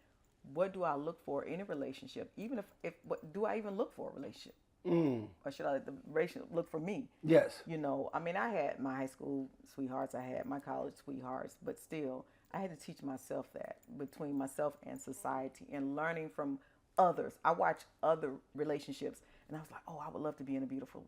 what do I look for in a relationship? Even if what do I even look for a relationship? Or should I let the relationship look for me? Yes. I had my high school sweethearts, I had my college sweethearts, but still, I had to teach myself that between myself and society, and learning from others. I watch other relationships, and I was like, oh, I would love to be in a beautiful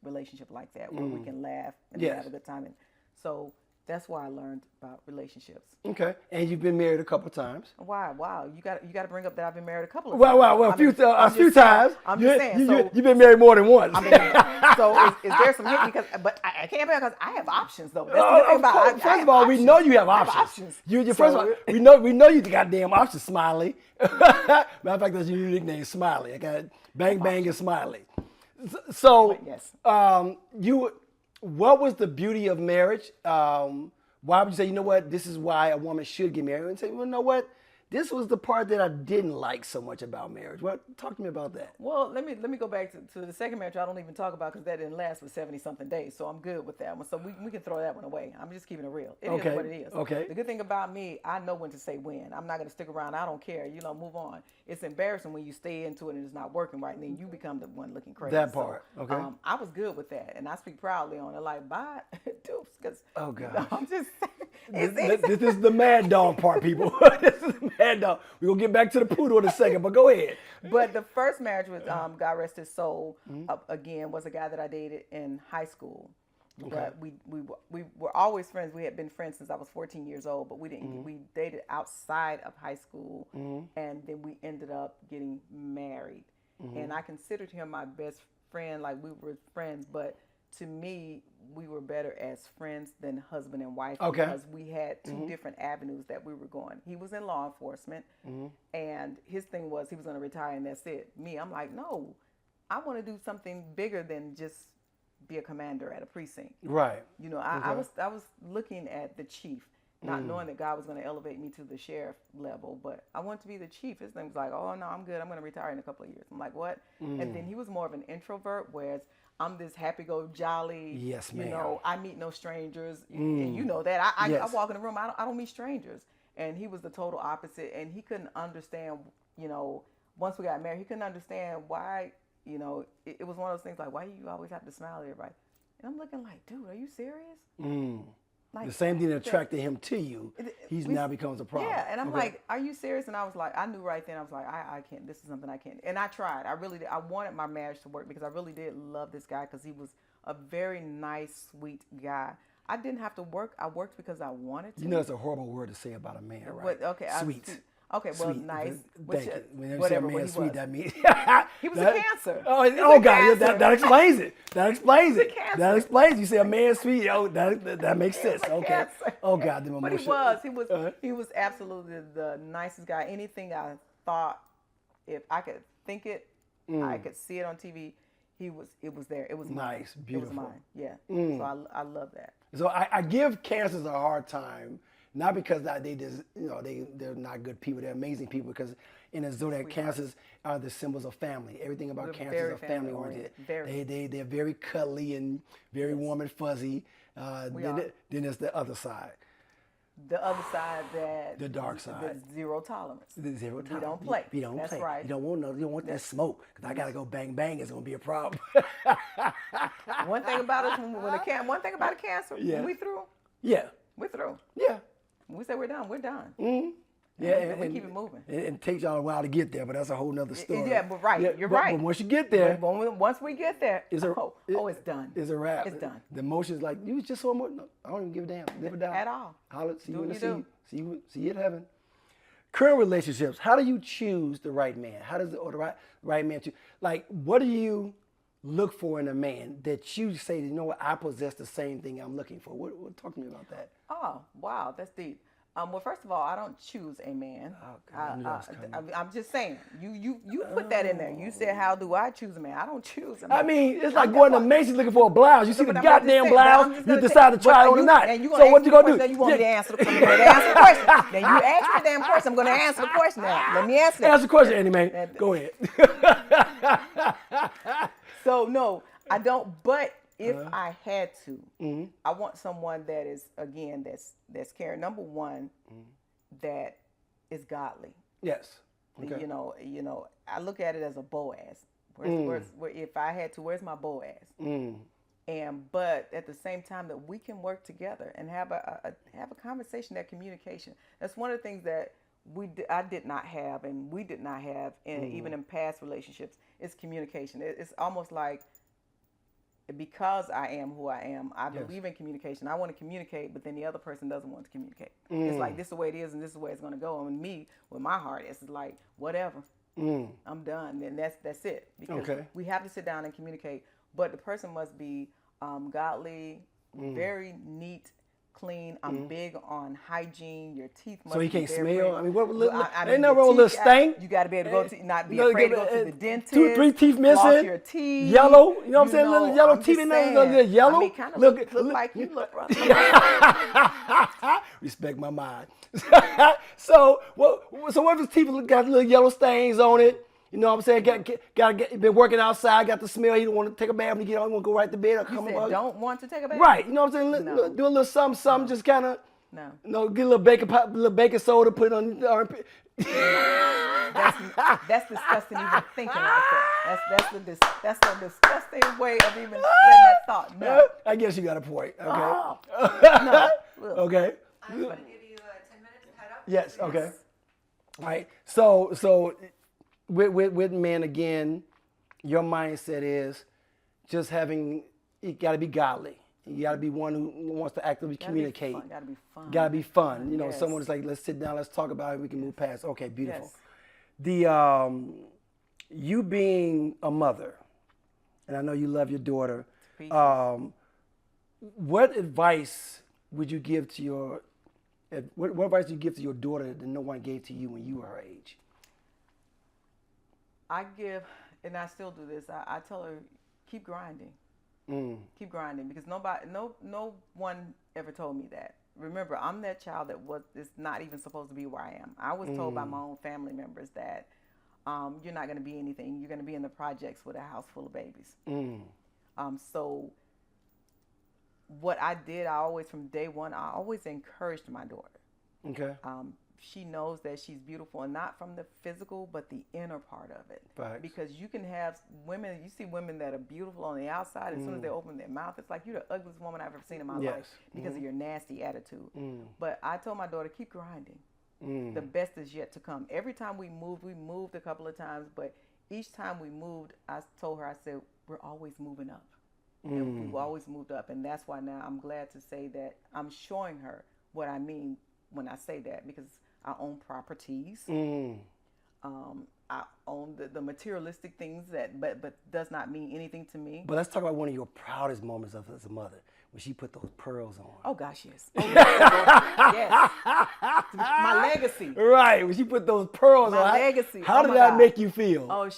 relationship like that where we can laugh and Yes. have a good time. And so that's why I learned about relationships. Okay. And you've been married a couple times. Why? Wow. You got to bring up that I've been married a couple of Well, times. a few times. I'm just saying. You've been married more than once. I mean, so is there some hit? But I can't because I have options though. That's the thing about First of all, we know you have options. First of all, we know you got damn options, Smiley. Matter of fact, that's your new nickname, Smiley. I got Bang Bang and Smiley. So, yes. What was the beauty of marriage? Why would you say, you know what, this is why a woman should get married? And say, well, you know what, this was the part that I didn't like so much about marriage. Talk to me about that. Well, let me go back to the second marriage. I don't even talk about because that didn't last for 70-something days. So I'm good with that one. So we can throw that one away. I'm just keeping it real. It is what it is. Okay. The good thing about me, I know when to say when. I'm not going to stick around. I don't care. Move on. It's embarrassing when you stay into it and it's not working right, and then you become the one looking crazy. That part. Okay. I was good with that, and I speak proudly on it. Like, bye, dupes. Because oh God. I'm just. This is the mad dog part, people. This is the mad dog. We're going to get back to the poodle in a second, but go ahead. But the first marriage with God rest his soul, again, was a guy that I dated in high school. Okay. But we were always friends. We had been friends since I was 14 years old, but we didn't. We dated outside of high school, and then we ended up getting married. And I considered him my best friend. Like, we were friends, but to me, we were better as friends than husband and wife because we had two different avenues that we were going. He was in law enforcement, and his thing was he was going to retire and that's it. Me, I'm like, no, I want to do something bigger than just be a commander at a precinct. Right. I was looking at the chief, not knowing that God was going to elevate me to the sheriff level, but I wanted to be the chief. His thing was like, oh no, I'm good. I'm going to retire in a couple of years. I'm like, what? And then he was more of an introvert, whereas I'm this happy-go-jolly. Yes, ma'am. I meet no strangers, and you know that. I walk in the room, I don't meet strangers. And he was the total opposite, and he couldn't understand, once we got married, he couldn't understand why, it was one of those things like, why you always have to smile at everybody? And I'm looking like, dude, are you serious? Like, the same thing that attracted him to you, now becomes a problem. Yeah, and I'm like, are you serious? And I was like, I knew right then, I was like, I can't, this is something I can't. And I tried. I really did. I wanted my marriage to work because I really did love this guy because he was a very nice, sweet guy. I didn't have to work. I worked because I wanted to. That's a horrible word to say about a man, right? But, okay, sweet. Okay, well, sweet. nice. Thank you. When Whatever, say a man sweet, that means he was a cancer. Oh God, that explains it. That explains it. Cancer. That explains. You say a man sweet. That makes sense. Okay. Cancer. Oh God, but he was absolutely the nicest guy. Anything I thought, if I could think it, I could see it on TV. It was there. It was mine. Nice, beautiful. It was mine. Yeah. So I love that. So I give cancers a hard time. Not because they're not good people. They're amazing people because in the zodiac, cancers are the symbols of family. Everything about cancers are family oriented. They're very cuddly and very warm and fuzzy. Then there's the other side. The other side the dark side. The zero tolerance. The zero tolerance. We don't play. We don't That's play. right. You don't want that smoke because I gotta go bang bang. It's gonna be a problem. One thing about us one thing about a cancer, when we through. Yeah. We're through. Yeah. When we say we're done, we're done. Yeah, and we keep it moving. It takes y'all a while to get there, but that's a whole nother story. Yeah, but right, you're right. But once you get there, once we get there, it's done. It's a wrap. It's done. The emotions like you was just so much. No, I don't even give a damn. Never doubt. At all. Holler, see you in heaven. Current relationships. How do you choose the right man? How does the right man choose? Like, what do you look for in a man that you say, you know what, I possess the same thing I'm looking for? Talk to me about that. Oh, wow, that's deep. Well, first of all, I don't choose a man. Oh, God, I'm just saying. You put that in there. You said, how do I choose a man? I don't choose a man. I mean, it's like going to Macy's looking for a blouse. You see the But goddamn blouse, you decide to try it on or not. So what you gonna do? Then you want me to answer the question. Then you ask me the damn question. I'm going to answer the question now. Let me answer that. Answer the question, Annie Mae. Go ahead. So, no, I don't. But if I had to, I want someone that is, again, that's caring. Number one, that is godly. Yes. Okay. I look at it as a Boaz. If I had to, where's my Boaz? But at the same time that we can work together and have a conversation, that communication. That's one of the things that I did not have, and we did not have, and even in past relationships, it's communication. It's almost like, because I am who I am, I believe in communication. I want to communicate, but then the other person doesn't want to communicate. It's like, this is the way it is, and this is the way it's going to go. And me, with my heart, it's like, whatever. I'm done, and that's it. Because we have to sit down and communicate. But the person must be godly, very neat, clean. I'm big on hygiene. Your teeth must be so he can't very smell. clean. I mean, what? your Ain't no wrong with a little teeth stank. You got to be able to go to, not be afraid to go to the dentist. 2, 3 teeth floss missing. your teeth. Yellow. You know what I'm saying? Little yellow I'm teeth just in there. saying. Little yellow. I mean, kind of look like you look. Respect my mind. So what if his teeth got little yellow stains on it? You know what I'm saying? Been working outside, got the smell. He don't want to take a bath when he get home. He want to go right to bed. Or You said don't want to take a bath? Right. You know what I'm saying? No. Do a little something, just kind of. No. You know, get a little baking soda, put it on the armpit. That's disgusting even thinking like that. That's a disgusting way of even letting that thought. No. I guess you got a point. Okay. Oh. No. Okay. I'm going to give you 10 minutes to head up. Yes. Okay. All right. So with men again, your mindset is just having. You got to be godly. You got to be one who wants to actively communicate. Got to be fun. Got to be fun. You know, Yes. someone is like, let's sit down, let's talk about it. We can move past. Okay, beautiful. Yes. The you being a mother, and I know you love your daughter. What advice would you give to your what advice do you give to your daughter that no one gave to you when you were her age? I give, and I still do this. I tell her, keep grinding. Keep grinding, because no one ever told me that. Remember, I'm that child that is not even supposed to be where I am. I was told by my own family members that you're not going to be anything. You're going to be in the projects with a house full of babies. So what I did, from day one, I always encouraged my daughter. Okay. She knows that she's beautiful, and not from the physical, but the inner part of it. Right. Because you can have women, you see women that are beautiful on the outside, as soon as they open their mouth, it's like, you're the ugliest woman I've ever seen in my life because of your nasty attitude. But I told my daughter, keep grinding. The best is yet to come. Every time we moved a couple of times, but each time we moved, I told her, I said, we're always moving up. And we've always moved up. And that's why now I'm glad to say that I'm showing her what I mean when I say that, because I own properties. I own the materialistic things but does not mean anything to me. But let's talk about one of your proudest moments as a mother, when she put those pearls on. Oh gosh, yes. Oh, yes. My legacy. Right, when she put those pearls on. My legacy. How did that make you feel? Oh,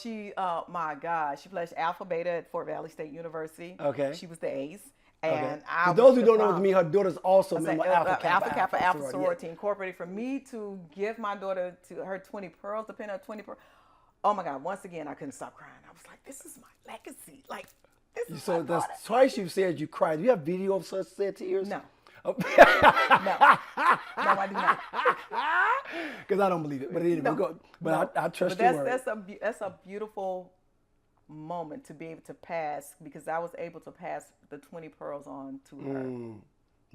my God. She pledged Alpha Beta at Fort Valley State University. Okay. She was the ace. Okay. And For those who don't know what me, her daughter's also a member of Alpha Kappa sorority. Sorority Incorporated. For me to give my daughter to her 20 pearls, the pin of 20 pearls, oh my God, once again, I couldn't stop crying. I was like, this is my legacy. Like, this is So my that's daughter. twice you said you cried. Do you have video of such sad tears? No. Oh. No, I do not. Because I don't believe it. But anyway, No. But I trust But your word. that's a beautiful moment to be able to pass, because I was able to pass the 20 pearls on to her.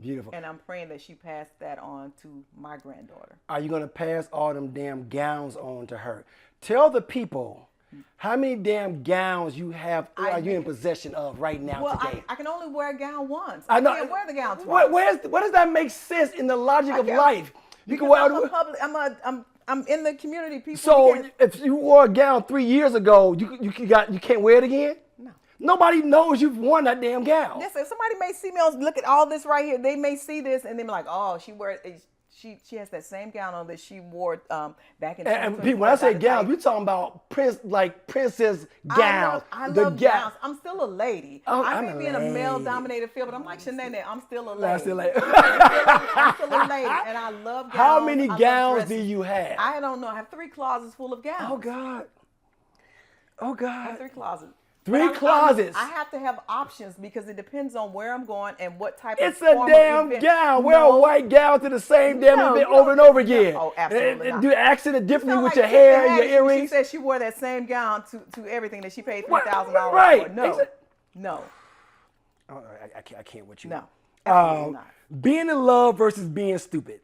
Beautiful. And I'm praying that she passed that on to my granddaughter. Are you going to pass all them damn gowns on to her? Tell the people how many damn gowns you have are you in possession of right now today? I can only wear a gown once. I know. I can't wear the gown twice. What does that make sense in the logic of life? You can Because wear. I'm in the community. People. So if you wore a gown 3 years ago, you can't wear it again? No. Nobody knows you've worn that damn gown. Yes, if somebody may see me look at all this right here, they may see this and they be like, oh, she has that same gown on that she wore back in. And people, when I say gowns, we're talking about princess gowns. I love gowns. I'm still a lady. Oh, I I'm may a be in a lady. male-dominated field, but I'm like Shanae, I'm still a lady. I'm still like, I'm still a lady, and I love gowns. how many I love gowns do dresses. you have? I don't know. I have 3 closets full of gowns. Oh God. Oh I God. have 3 closets. Three closets. I have to have options because it depends on where I'm going and what type It's of a form damn of event. gown. Wear a white gown to the same damn No, event you over and don't- over again. no, oh, absolutely And not. do the accent differently Sound with like your Tiffany hair and your Haddish when earrings. She said she wore that same gown to everything that she paid $3,000 Right. for. No, Exactly. no, Oh, I can't with you. no, absolutely not. Being in love versus being stupid.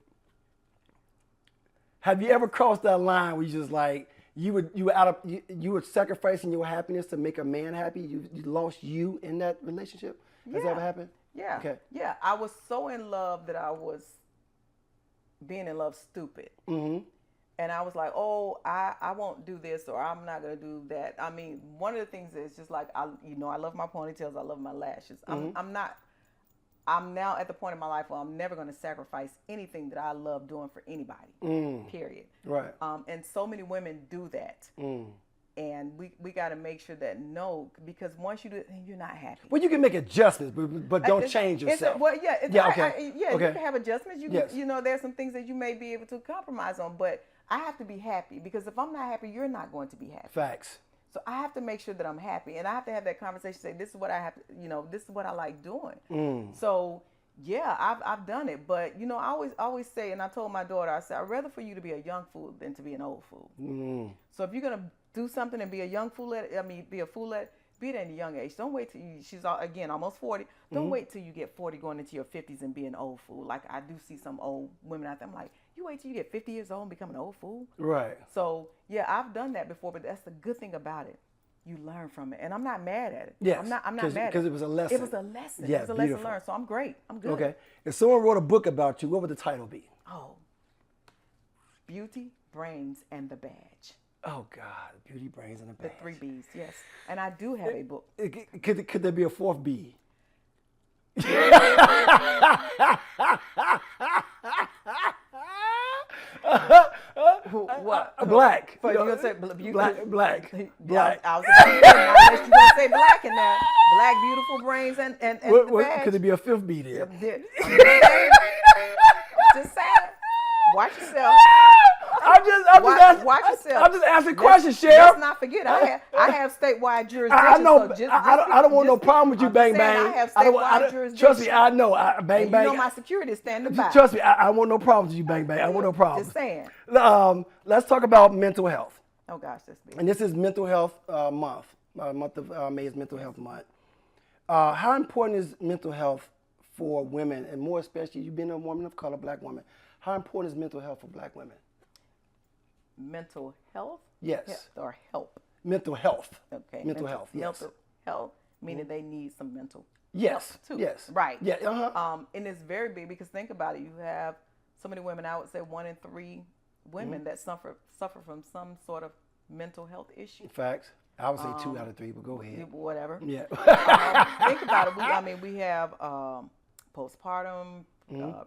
Have you ever crossed that line where you just like you were sacrificing your happiness to make a man happy? You lost you in that relationship? Has that ever happened? Yeah. Okay. Yeah. I was so in love that I was being in love stupid. Mm-hmm. And I was like, oh, I won't do this or I'm not going to do that. I mean, one of the things is just like, I love my ponytails. I love my lashes. I'm now at the point in my life where I'm never going to sacrifice anything that I love doing for anybody, period. Right. And so many women do that. And we got to make sure that because once you do it, then you're not happy. Well, you can make adjustments, but don't change yourself. Okay. Okay. You can have adjustments. There's some things that you may be able to compromise on, but I have to be happy because if I'm not happy, you're not going to be happy. Facts. So I have to make sure that I'm happy, and I have to have that conversation. Say, this is what I have to, this is what I like doing. So yeah, I've done it, but I always say, and I told my daughter, I said, I'd rather for you to be a young fool than to be an old fool. So if you're gonna do something and be a young fool be a fool at, be it at a young age. Don't wait till she's again almost 40. Don't wait till you get 40 going into your 50s and be an old fool. Like I do see some old women out there. I'm like, you wait till you get 50 years old and become an old fool? Right. So yeah, I've done that before, but that's the good thing about it. You learn from it, and I'm not mad at it. Yes, I'm not mad because it was a lesson. It was a lesson. Yeah, it was a lesson learned. So I'm great. I'm good. Okay. If someone wrote a book about you, what would the title be? Oh, Beauty, Brains, and the Badge. Oh God, Beauty, Brains, and the Badge. The 3 B's, yes. And I do have a book. Could there be a 4th B? What? Black. But you're gonna say black. I was about to say, unless you're gonna say black in there. Black, beautiful brains, and the badge. Could there be a 5th B there? Just saying. Watch yourself. Watch yourself. I'm just asking questions, Sheriff. Let's not forget, I have statewide jurisdiction. I know. So I don't want no problem with you, Bang Bang. I have statewide jurisdiction. Trust me, I know. Bang Bang. You know my security is standing by. Trust me, I want no problems with you, Bang Bang. I want no problems. Just saying. Let's talk about mental health. Oh gosh, that's big. And this is Mental Health Month. Month of May is Mental Health Month. How important is mental health for women, and more especially, you've been a woman of color, black woman. How important is mental health for black women? Mental health? Yes. Or help? Mental health. Okay. Mental health, yes. Mental health, meaning they need some mental yes. help too. Yes. Right. Yeah. And it's very big because think about it. You have so many women, I would say 1 in 3 women that suffer from some sort of mental health issue. Facts. I would say 2 out of 3, but go ahead. Whatever. Yeah. Think about it. We have postpartum,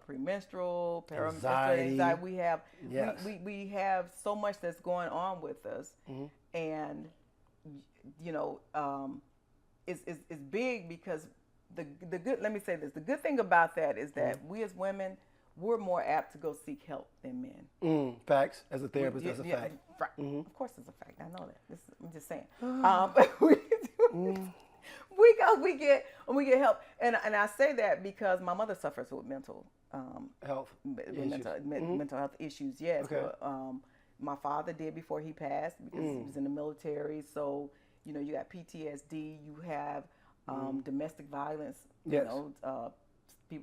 premenstrual, perimenstrual anxiety. We have we have so much that's going on with us, and it's big because the good. Let me say this: the good thing about that is that we as women, we're more apt to go seek help than men. Facts. As a therapist, that's a fact. Right. Of course, it's a fact. I know that. I'm just saying. We get help, and I say that because my mother suffers with mental health mental health issues. Yes. Okay. My father did before he passed because he was in the military. So you got PTSD. You have domestic violence. Yes.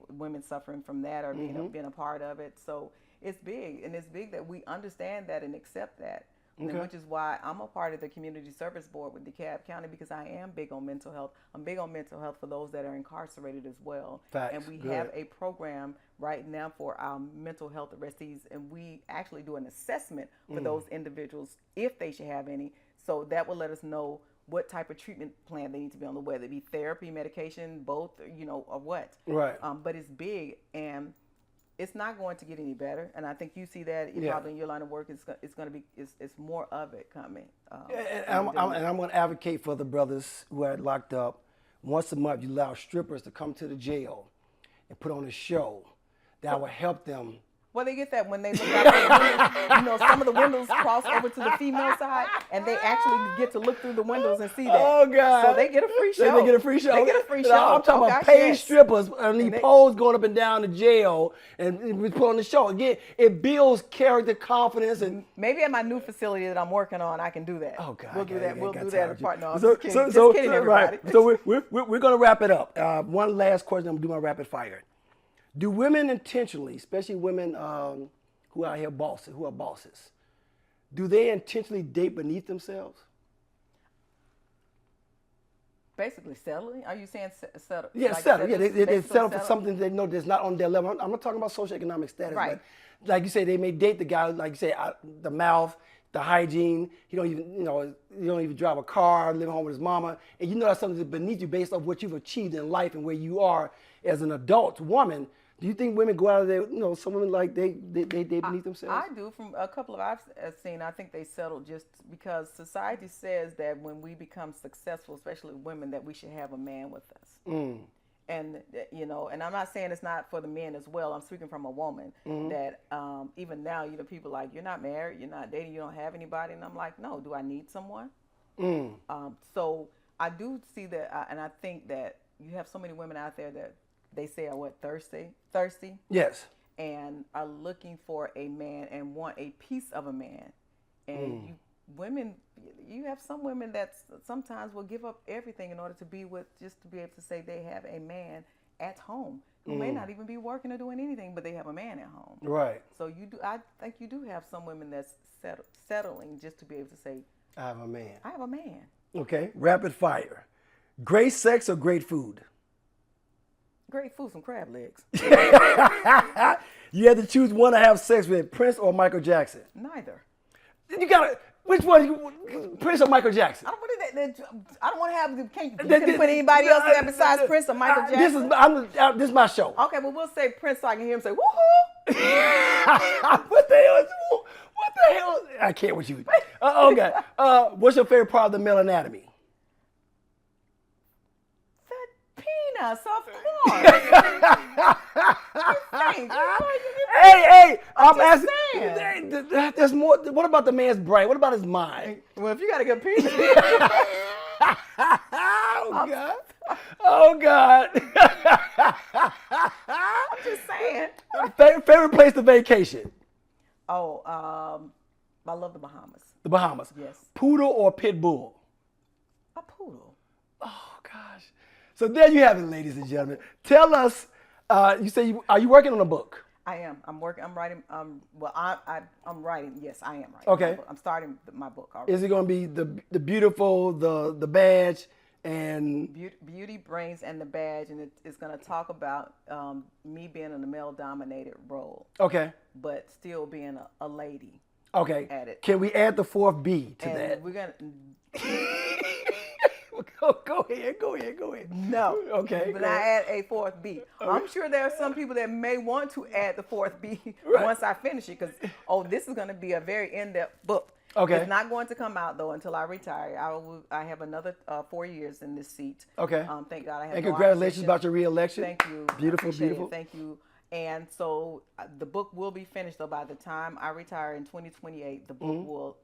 Women suffering from that or being a part of it. So it's big, and it's big that we understand that and accept that. Okay. Which is why I'm a part of the Community Service Board with Dekalb County because I am big on mental health. I'm big on mental health for those that are incarcerated as well. Facts. And we have a program right now for our mental health arrestees, and we actually do an assessment for those individuals if they should have any. So that will let us know what type of treatment plan they need to be on, whether it be therapy, medication, both, or what. Right. But it's big, and it's not going to get any better, and I think you see that probably in your line of work. It's going to be it's more of it coming. And I'm going to advocate for the brothers who are locked up. Once a month, you allow strippers to come to the jail and put on a show that will help them. Well, they get that when they look out the windows. Some of the windows cross over to the female side, and they actually get to look through the windows and see that. Oh, God. So they get a free show. They get a free show. They get a free show. I'm talking about paid strippers and these poles going up and down the jail and we put on the show. Again, it builds character, confidence. And maybe at my new facility that I'm working on, I can do that. Oh, God. We'll do that. We'll do that. No, I'm just kidding, everybody. Right. So we're going to wrap it up. One last question. I'm going to do my rapid fire. Do women intentionally, especially women who out here bosses, who are bosses, do they intentionally date beneath themselves? Basically settling. Are you saying settle? Yeah, like settle. Yeah, they basically settle for something they know that's not on their level. I'm not talking about socioeconomic status, Right. but like you say, they may date the guy, like you say, the mouth, the hygiene. He don't even, you don't even drive a car, live home with his mama, and you know that's something that's beneath you based off what you've achieved in life and where you are as an adult woman. Do you think women go out of there, some women like they beneath themselves? I do. From a couple of I've seen, I think they settle just because society says that when we become successful, especially women, that we should have a man with us. And and I'm not saying it's not for the men as well. I'm speaking from a woman that even now, people like, you're not married, you're not dating, you don't have anybody, and I'm like, no, do I need someone? So I do see that, and I think that you have so many women out there that they say are thirsty. Yes. And are looking for a man and want a piece of a man. And you have some women that sometimes will give up everything in order to be with, just to be able to say they have a man at home who may not even be working or doing anything, but they have a man at home. Right. So I think you do have some women that's settling just to be able to say, I have a man. I have a man. Okay. Rapid fire. Great sex or great food? Great food, some crab legs. You had to choose one to have sex with, Prince or Michael Jackson. Neither. You gotta, which one? Prince or Michael Jackson? I don't want to have. Can you put anybody else there besides Prince or Michael Jackson? This is my show. Okay, well we'll say Prince so I can hear him say woohoo. What the hell? What the hell? I can't with you. Okay. What's your favorite part of the male anatomy? Penis, of course. Hey, I'm asking. saying. There's more. What about the man's brain? What about his mind? Well, if you got a good penis. Oh God. I'm just saying. Favorite place to vacation? Oh, I love the Bahamas. The Bahamas. Yes. Poodle or pit bull? A poodle. Oh gosh. So there you have it, ladies and gentlemen. Tell us. You say are you working on a book? I am. I'm working. I'm writing. Well, I'm writing. Yes, I am writing. Okay. My book. I'm starting my book already. Is it going to be the beautiful, the badge, and Beauty, Brains, and the Badge, and it's going to talk about me being in a male-dominated role. Okay. But still being a lady. Okay. At it. Can we add the fourth B to And that? we're gonna. Go ahead. No. Okay. But I add a fourth B. I'm sure there are some people that may want to add the fourth B once I finish it, because this is going to be a very in-depth book. Okay. It's not going to come out though until I retire. I have another 4 years in this seat. Okay. Thank God I have. And no congratulations opposition. about your re-election. Thank you. Beautiful, I appreciate beautiful. it. Thank you. And so the book will be finished though by the time I retire in 2028. The book will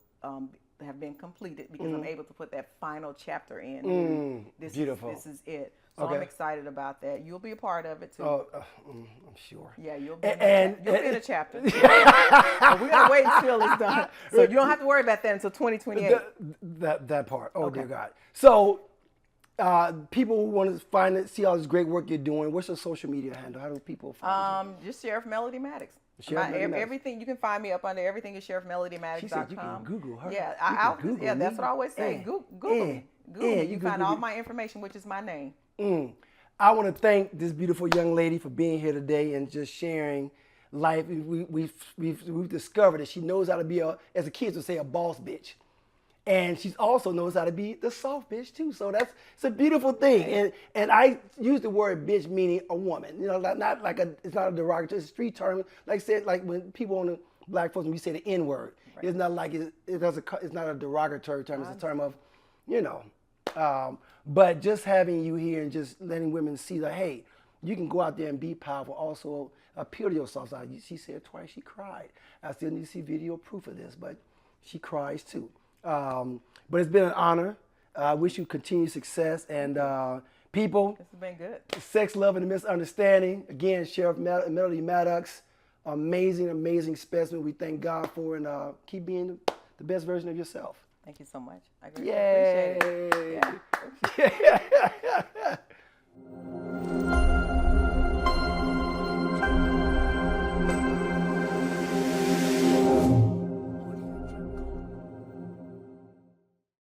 have been completed because I'm able to put that final chapter in. Beautiful. This is it. So I'm excited about that. You'll be a part of it too. I'm sure. Yeah, you'll be in a chapter. But we're gonna wait until it's done. So you don't have to worry about that until 2028. That part. Oh dear God. So people who want to find it, see all this great work you're doing. What's your social media handle? How do people find you? Just Sheriff Melody Maddox. Sheriff Melody Maddox. Everything you can find me up under everything is sheriffmelodymaddox.com. She said you can Google her. Yeah, Google yeah, me. that's what I always say. Google me. Google me. You find all my information, which is my name. I want to thank this beautiful young lady for being here today and just sharing life. We've discovered that she knows how to be, as the kids would say, a boss bitch. And she also knows how to be the soft bitch too. So it's a beautiful thing. And I use the word bitch meaning a woman. Not like it's not a derogatory, it's a street term. Like I said, like when people on the black folks, when we say the N word, it's not like it's not a derogatory term. It's a term of, but just having you here and just letting women see that, hey, you can go out there and be powerful. Also appeal to your soft side. She said twice she cried. I still need to see video proof of this, but she cries too. But it's been an honor. I wish you continued success. And people, This has been good. Sex, Love, and Misunderstanding. Again, Sheriff Melody Maddox. Amazing specimen. We thank God for, and keep being the best version of yourself. Thank you so much. I greatly appreciate it. Yeah.